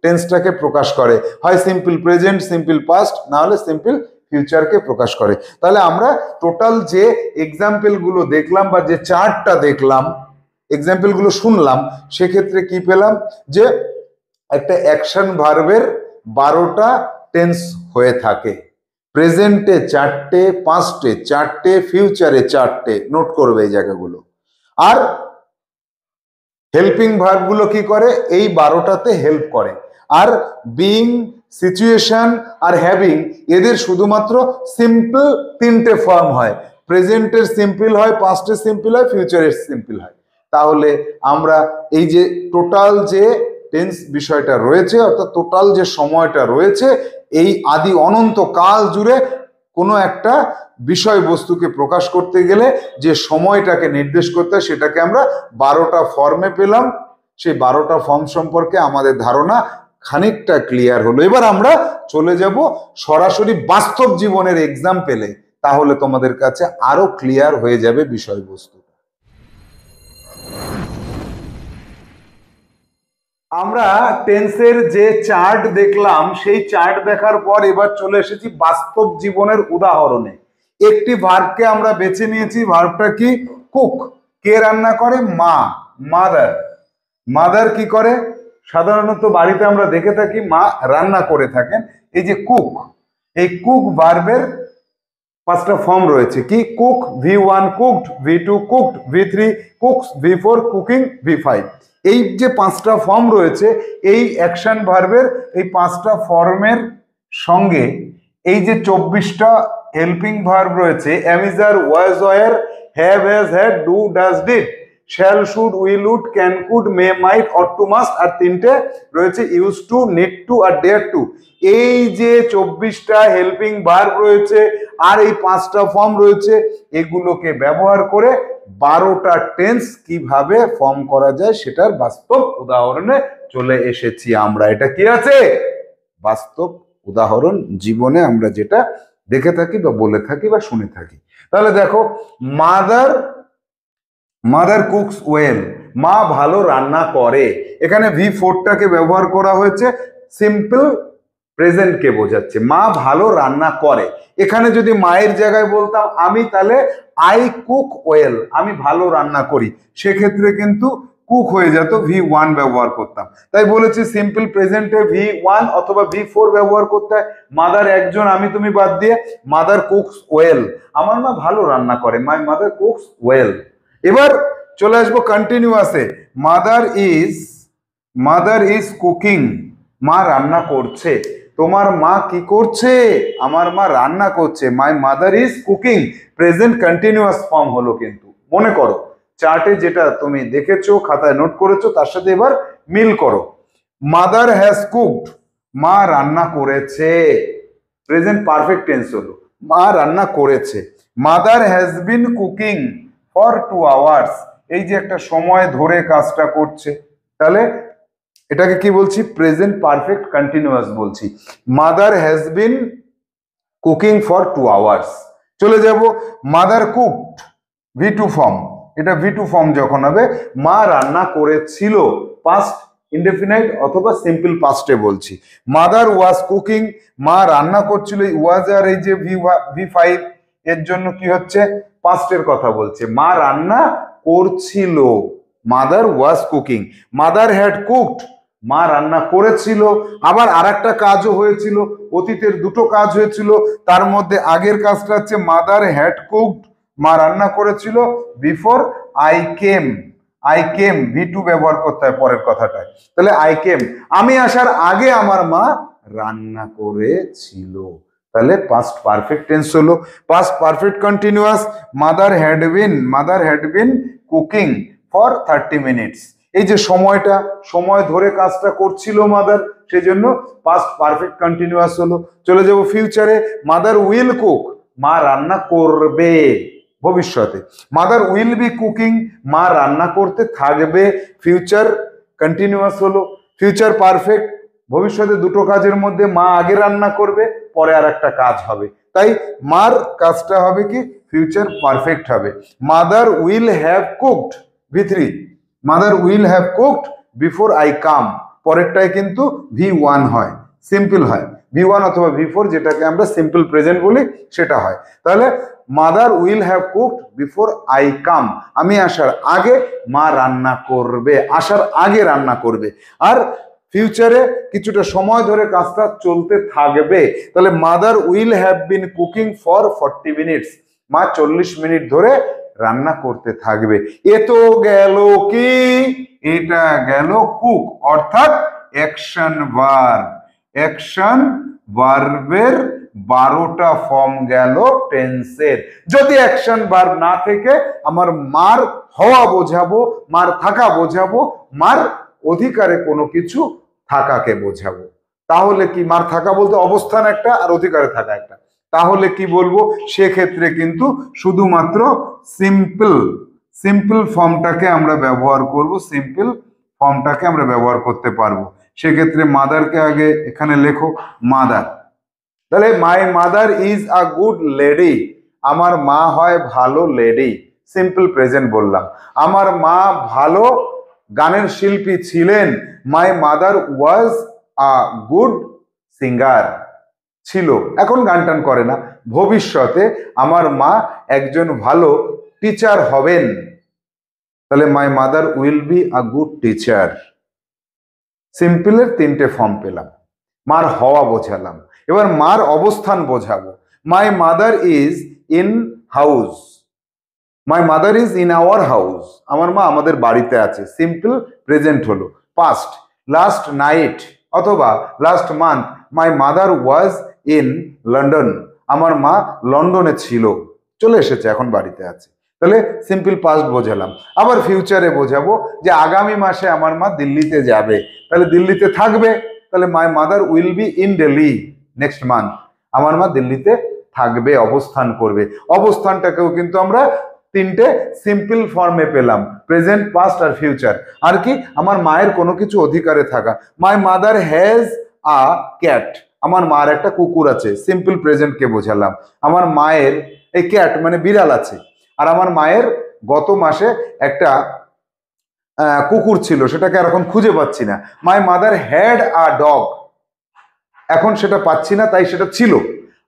টেন্সটাকে প্রকাশ করে, হয় সিম্পল প্রেজেন্ট, সিম্পল পাস্ট, না হলে সিম্পল ফিউচারকে প্রকাশ করে। তাহলে আমরা টোটাল যে এক্সাম্পল গুলো দেখলাম বা যে চার্টটা দেখলাম, এক্সাম্পল গুলো শুনলাম, সেক্ষেত্রে কি পেলাম যে একটা অ্যাকশন ভার্বের 12টা টেন্স হয়ে থাকে। প্রেজেন্টে 4টে, পাস্টে 4টে, ফিউচারে 4টে, নোট করবে এই জায়গাগুলো। আর হেল্পিং ভার্বগুলো কি করে এই 12টাতে হেল্প করে। Are being, situation are having এদের শুধুমাত্র সিম্পল 3টে ফর্ম হয়, প্রেজেন্টের সিম্পল হয়, পাস্টের সিম্পল হয়, ফিউচারের সিম্পল হয়। তাহলে আমরা এই যে টোটাল যে টেন্স বিষয়টা রয়েছে অর্থাৎ টোটাল যে সময়টা রয়েছে এই আদি অনন্ত কাল জুড়ে কোনো একটা বিষয়বস্তুকে প্রকাশ করতে গেলে যে সময়টাকে নির্দেশ করতে হয় সেটাকে আমরা 12টা ফর্মে পেলাম। সেই 12টা ফর্ম সম্পর্কে আমাদের ধারণা খানিকটা ক্লিয়ার হলো। এবার আমরা চলে যাব সরাসরি বাস্তব জীবনের এক্সাম্পলে, তাহলে তোমাদের কাছে আরো ক্লিয়ার হয়ে যাবে বিষয়বস্তু। আমরা টেন্সের যে চার্ট দেখলাম সেই চার্ট দেখার পর এবার চলে এসেছি বাস্তব জীবনের উদাহরণে। একটি ভার্বকে আমরা বেছে নিয়েছি, ভার্বটা কি, কুক। কে রান্না করে, মা, মাদার। মাদার কি করে, সাধারণত বাড়িতে আমরা দেখে থাকি মা রান্না করে থাকেন। এই যে কুক, এই কুক ভার্বের 5টা ফর্ম রয়েছে, কি, cook, V1 cooked, V2 cooked, V3 cooks, V4 cooking, V5। এই যে 5টা ফর্ম রয়েছে এই অ্যাকশন ভার্বের এই 5টা ফর্মের সঙ্গে এই যে 24টা হেল্পিং ভার্ব রয়েছে, am is are, was were, have has had, do does did, shall should will would, can could, may might, ought to must, আর 3টে রয়েছে used to, need to R dare to। এই যে 24টা helping verb রয়েছে আর এই 5টা form রয়েছে এগুলোকে ব্যবহার করে 12টা টেন্স কিভাবে ফর্ম করা যায় সেটার বাস্তব উদাহরণে চলে এসেছি আমরা। এটা কি আছে, বাস্তব উদাহরণ, জীবনে আমরা যেটা দেখে থাকি বা বলে থাকি বা শুনে থাকি। তাহলে দেখো, মাদার কুকস ওয়েল, মা ভালো রান্না করে। এখানে V4টাকে ব্যবহার করা হয়েছে সিম্পল প্রেজেন্টকে বোঝাচ্ছে, মা ভালো রান্না করে। এখানে যদি মায়ের জায়গায় বলতাম আমি, তাহলে আই কুক ওয়েল, আমি ভালো রান্না করি, সেক্ষেত্রে কিন্তু কুক হয়ে যেত, V1 ব্যবহার করতাম। তাই বলেছি সিম্পল প্রেজেন্টে V1 অথবা V4 ব্যবহার করতে হয়। মাদার একজন, আমি তুমি বাদ দিয়ে, মাদার কুকস ওয়েল, আমার মা ভালো রান্না করে, মাই মাদার কুকস ওয়েল। এবার চলে আসবো কন্টিনিউয়াসে, মাদার ইজ কুকিং, মা রান্না করছে। তোমার মা কি করছে, আমার মা রান্না করছে, my mother is cooking, present continuous form হলো। কিন্তু মনে করো চার্টে যেটা তুমি দেখেছো, খাতায় নোট করেছো, তার সাথে এবার মিল করো। মাদার হ্যাজ কুকড, মা রান্না করেছে। প্রেজেন্ট পারফেক্ট টেন্স হলো মা রান্না করেছে। Mother has been cooking for 2 hours, এই যে একটা সময় ধরে কাজটা করছে, তাহলে এটাকে কি বলছি? প্রেজেন্ট পারফেক্ট কন্টিনিউয়াস বলছি। Mother has been cooking for 2 hours. চলে যাব মাদার কুকড, V2 ফর্ম, এটা V2 ফর্ম যখন হবে, মা রান্না করেছিল, পাস্ট ইনডেফিনাইট অথবা সিম্পল পাস্টে বলছি। মাদার ওয়াজ কুকিং, মা রান্না করছিল, ওয়াজ আর এই যে V5 এর জন্য কি হচ্ছে? পাস্টের কথা বলছে, মা রান্না করছিল। Mother was cooking. Mother had cooked, মা রান্না করেছিল। আবার আরেকটা কাজও হয়েছিল, অতীতের দুটো কাজ হয়েছিল, তার মধ্যে আগের কাজটা হচ্ছে মাদার হ্যাড কুকড, মা রান্না করেছিল, before I came. I came V2 ব্যবহার করতে হয় পরের কথাটায়, তাহলে আই কেম, আমি আসার আগে আমার মা রান্না করেছিল, তাহলে পাস্ট পারফেক্ট টেন্স হলো। Past perfect continuous, mother had been cooking for 30 minutes, এই যে সময়টা, সময় ধরে কাজটা করছিল মাদার, সেই জন্য পাস্ট পারফেক্ট কন্টিনিউয়াস হলো। চলে যাব ফিউচারে, মাদার উইল কুক, মা রান্না করবে ভবিষ্যতে। মাদার উইল বি কুকিং, মা রান্না করতে থাকবে, ফিউচার কন্টিনিউয়াস হলো। ফিউচার পারফেক্ট, ভবিষ্যতে দুটো কাজের মধ্যে মা আগে রান্না করবে, পরে আর একটা কাজ হবে, তাই মার কাজটা হবে কি? ফিউচার পারফেক্ট হবে। Mother will have cooked, V3, mother will have cooked before I come, পরেরটায় কিন্তু V1 হয়, সিম্পল হয়, V1 অথবা V4, যেটাকে আমরা সিম্পল প্রেজেন্ট বলি সেটা হয়। তাহলে mother will have cooked before I come, আমি আসার আগে মা রান্না করবে, আসার আগে রান্না করবে। আর ফিউচারে কিছুটা সময় ধরে কাজটা চলতে থাকবে, তাহলে mother will have been cooking for 40 minutes, মা 40 মিনিট ধরে রান্না করতে থাকবে। এ তো গেল কি? এটা গেল কুক, অর্থাৎ অ্যাকশন ভার্ব। অ্যাকশন ভার্বের 12টা ফর্ম গেল টেন্সের। যদি অ্যাকশন ভার্ব না থেকে আমার মার হওয়া বোঝাবো, মার থাকা বোঝাবো, মার অধিকারে কোনো কিছু থাকাকে বোঝাবো, তাহলে কি? মার থাকা বলতে অবস্থান একটা আর অধিকারে থাকা একটা, তাহলে কি বলবো? সেক্ষেত্রে কিন্তু শুধুমাত্র সিম্পল ফর্মটাকে আমরা ব্যবহার করব, সিম্পল ফর্মটাকে আমরা ব্যবহার করতে পারবো। সেক্ষেত্রে মাদারকে আগে এখানে লেখো মাদার, তাহলে my mother is a good lady, আমার মা হয় ভালো লেডি, সিম্পল প্রেজেন্ট বললাম। আমার মা ভালো গানের শিল্পী ছিলেন, my mother was a good singer, ছিল, এখন গান টান করে না, ভবিষ্যতে আমার মা একজন ভালো টিচার হবেন, তাহলে my mother will be a good teacher. সিম্পলের 3টে ফর্ম পেলাম, মার হওয়া বোঝালাম, এবার মার অবস্থান বোঝাবো। My mother is in house, my mother is in our house, আমার মা আমাদের বাড়িতে আছে, সিম্পল প্রেজেন্ট হলো। পাস্ট, লাস্ট নাইট অথবা last month my mother was in London, আমার মা লন্ডনে ছিল, চলে এসেছে, এখন বাড়িতে আছে, তাহলে সিম্পল পাস্ট বোঝালাম। আবার ফিউচারে বোঝাবো যে আগামী মাসে আমার মা দিল্লিতে যাবে, তাহলে দিল্লিতে থাকবে, তাহলে my mother will be in Delhi next month, আমার মা দিল্লিতে থাকবে, অবস্থান করবে। অবস্থানটাকেও কিন্তু আমরা 3টে সিম্পল ফর্মে পেলাম, প্রেজেন্ট, পাস্ট আর ফিউচার। আর কি? আমার মায়ের কোনো কিছু অধিকারে থাকা, my mother has a cat, আমার মার একটা কুকুর আছে, সিম্পল প্রেজেন্টকে বোঝালাম। আমার মায়ের এই ক্যাট মানে বিড়াল আছে, আর আমার মায়ের গত মাসে একটা কুকুর ছিল, সেটাকে আর এখন খুঁজে পাচ্ছি না। My mother had a dog, এখন সেটা পাচ্ছি না, তাই সেটা ছিল।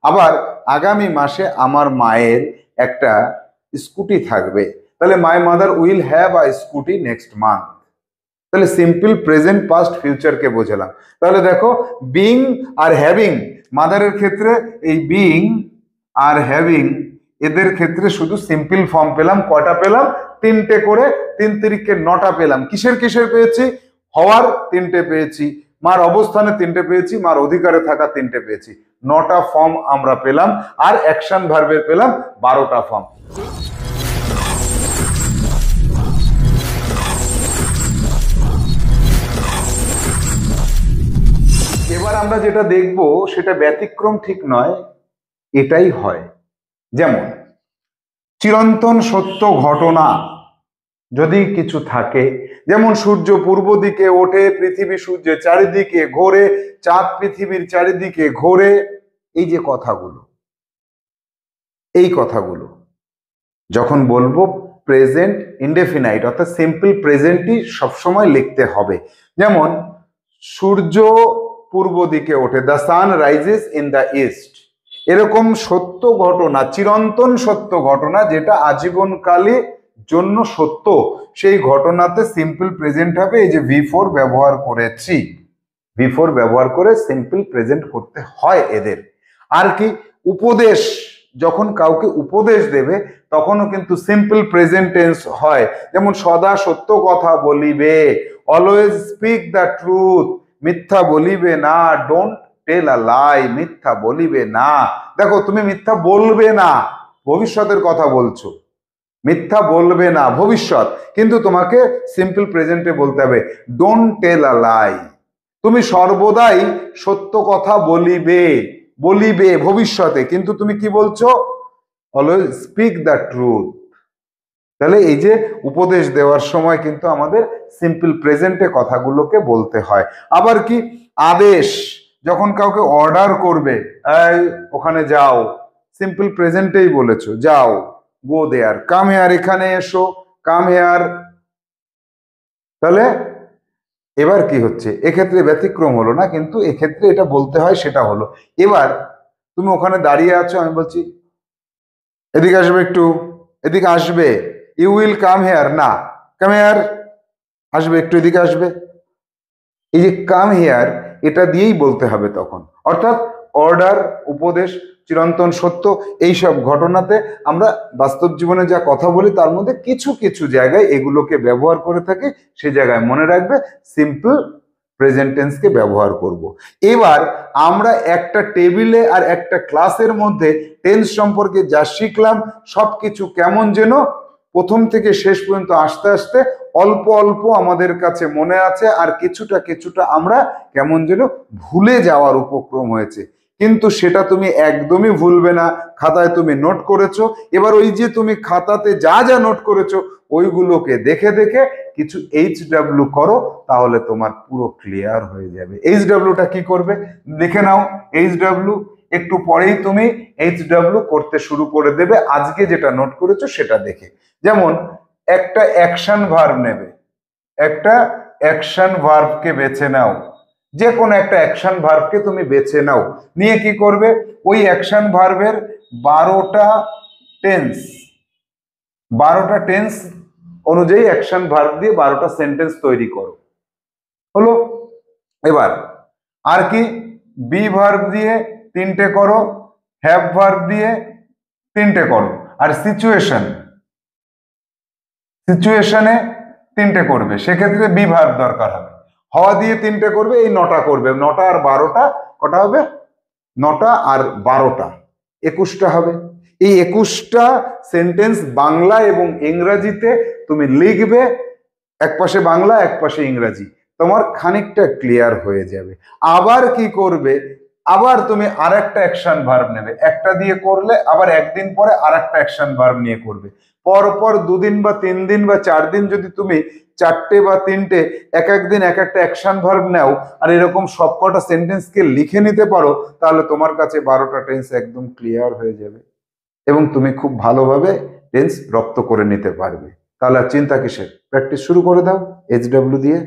আবার আগামী মাসে আমার মায়ের একটা স্কুটি থাকবে, তাহলে my mother will have a scooty next month, তাহলে সিম্পল প্রেজেন্ট, পাস্ট, ফিউচারকে বোঝালাম। তাহলে দেখো বিং আর হ্যাভিং, মাদারের ক্ষেত্রে এই বিং আর হ্যাভিং এদের ক্ষেত্রে শুধু সিম্পল ফর্ম পেলাম। কটা পেলাম? 3টে করে, 3 তিরিকে 9টা পেলাম। কিসের কিসের পেয়েছি? হওয়ার 3টে পেয়েছি, মার অবস্থানে 3টে পেয়েছি, মার অধিকারে থাকা 3টে পেয়েছি, 9টা ফর্ম আমরা পেলাম। আর অ্যাকশন ভার্বের পেলাম 12টা ফর্ম। এবার আমরা যেটা দেখব সেটা ব্যতিক্রম ঠিক নয়, এটাই হয়। যেমন চিরন্তন সত্য ঘটনা যদি কিছু থাকে, যেমন সূর্য পূর্ব দিকে ওঠে, পৃথিবী সূর্যের চারিদিকে ঘোরে, চাঁদ পৃথিবীর চারিদিকে ঘোরে, এই যে কথাগুলো, এই কথাগুলো যখন বলবো প্রেজেন্ট ইনডেফিনাইট অর্থাৎ সিম্পল প্রেজেন্টই সবসময় লিখতে হবে। যেমন সূর্য পূর্ব দিকে ওঠে, the sun rises in the east, এরকম সত্য ঘটনা, চিরন্তন সত্য ঘটনা যেটা আজীবনকালে জন্য সত্য, সেই ঘটনাতে সিম্পল প্রেজেন্ট হবে। এই যে V4 ব্যবহার করেছি, V4 ব্যবহার করে সিম্পল প্রেজেন্ট করতে হয় এদের। আর কি, উপদেশ, যখন কাউকে উপদেশ দেবে তখনও কিন্তু সিম্পল প্রেজেন্ট টেন্স হয়। যেমন সদা সত্য কথা বলিবে, অলওয়েজ স্পিক দ্য ট্রুথ, মিথ্যা বলিবে না, ডোন্ট টেল আ লাই, মিথ্যা বলিবে না। দেখো তুমি মিথ্যা বলবে না, ভবিষ্যতের কথা বলছো, মিথ্যা বলবে না ভবিষ্যৎ, কিন্তু তোমাকে সিম্পল প্রেজেন্টে বলতে হবে ডোন্ট টেল আ লাই। তুমি সর্বদাই সত্য কথা বলিবে, বলিবে ভবিষ্যতে, কিন্তু তুমি কি বলছো, অলওয়েজ স্পিক দ্য ট্রুথ। তাহলে এই যে উপদেশ দেওয়ার সময় কিন্তু আমাদের সিম্পল প্রেজেন্টে কথাগুলোকে বলতে হয়। আবার কি, আদেশ, যখন কাউকে অর্ডার করবে, এই ওখানে যাও, সিম্পল প্রেজেন্টেই বলেছো, যাও, গো দেয়ার, কাম হেয়ার, এখানে এসো, কাম হেয়ার। তাহলে এবার কি হচ্ছে, এক্ষেত্রে ব্যতিক্রম হলো না, কিন্তু এক্ষেত্রে এটা বলতে হয়, সেটা হলো এবার তুমি ওখানে দাঁড়িয়ে আছো, আমি বলছি এদিকে আসবে একটু, এদিকে আসবে, ইউ উইল কাম হেয়ার, না কাম হেয়ার, আসবে একটু, এদিকে আসবে। এই যে কাম হেয়ার, এটা দিয়েই বলতে হবে তখন। অর্থাৎ অর্ডার, উপদেশ, চিরন্তন সত্য, এইসব ঘটনাতে আমরা বাস্তব জীবনে যা কথা বলি তার মধ্যে কিছু কিছু জায়গায় এগুলোকে ব্যবহার করে থাকি, সে জায়গায় মনে রাখবে সিম্পল প্রেজেন্ট টেন্সকে ব্যবহার করব। এবার আমরা একটা টেবিলে আর একটা ক্লাসের মধ্যে টেন্স সম্পর্কে যা শিখলাম সবকিছু কেমন যেন প্রথম থেকে শেষ পর্যন্ত আস্তে আস্তে অল্প অল্প আমাদের কাছে মনে আছে, আর কিছুটা কিছুটা আমরা কেমন যেন ভুলে যাওয়ার উপক্রম হয়েছে। কিন্তু সেটা তুমি একদমই ভুলবে না, খাতায় তুমি নোট করেছো। এবার ওই যে তুমি খাতাতে যা যা নোট করেছো ওইগুলোকে দেখে দেখে কিছু HW করো, তাহলে তোমার পুরো ক্লিয়ার হয়ে যাবে। HWটা কি করবে, দেখে নাও। HW একটু পরেই তুমি HW করতে শুরু করে দেবে, আজকে যেটা নোট করেছো সেটা দেখে। যেমন একটা অ্যাকশন ভার্ব নেবে, একটা অ্যাকশন ভার্বকে বেছে নাও, যে কোনো একটা অ্যাকশন ভার্বকে তুমি বেছে নাও, নিয়ে কি করবে, ওই অ্যাকশন ভার্বের 12টা টেন্স, 12টা টেন্স অনুযায়ী অ্যাকশন ভার্ব দিয়ে 12টা সেন্টেন্স তৈরি করো, হলো। এবার আর কি, বি ভার্ব দিয়ে 3টে করো, হ্যাভ ভার্ব দিয়ে 3টে করো, আর সিচুয়েশনে 3টে করবে, সেক্ষেত্রে বি ভার্ব দরকার হবে। হওয়া দিয়ে 3টে করবে, এই 9টা করবে, 9টা আর 12টা কটা হবে, 9টা আর 12টা 21টা হবে। এই 21টা সেন্টেন্স বাংলা এবং ইংরাজিতে তুমি লিখবে, এক পাশে বাংলা এক পাশে ইংরাজি, তোমার খানিকটা ক্লিয়ার হয়ে যাবে। আবার কি করবে, আবার তুমি আরেকটা অ্যাকশন ভার্ব নেবে, একটা দিয়ে করলে আবার একদিন পরে আরেকটা অ্যাকশন ভার্ব নিয়ে করবে, পরপর 2 দিন বা 3 দিন বা 4 দিন যদি তুমি 4টে বা 3টে এক একদিন এক একটা অ্যাকশন ভার্ব নাও, আর এরকম সবকটা সেন্টেন্সকে লিখে নিতে পারো, তাহলে তোমার কাছে 12টা টেন্স একদম ক্লিয়ার হয়ে যাবে এবং তুমি খুব ভালোভাবে টেন্স রপ্ত করে নিতে পারবে। তাহলে আর চিন্তা কিসের, প্র্যাকটিস শুরু করে দাও HW দিয়ে।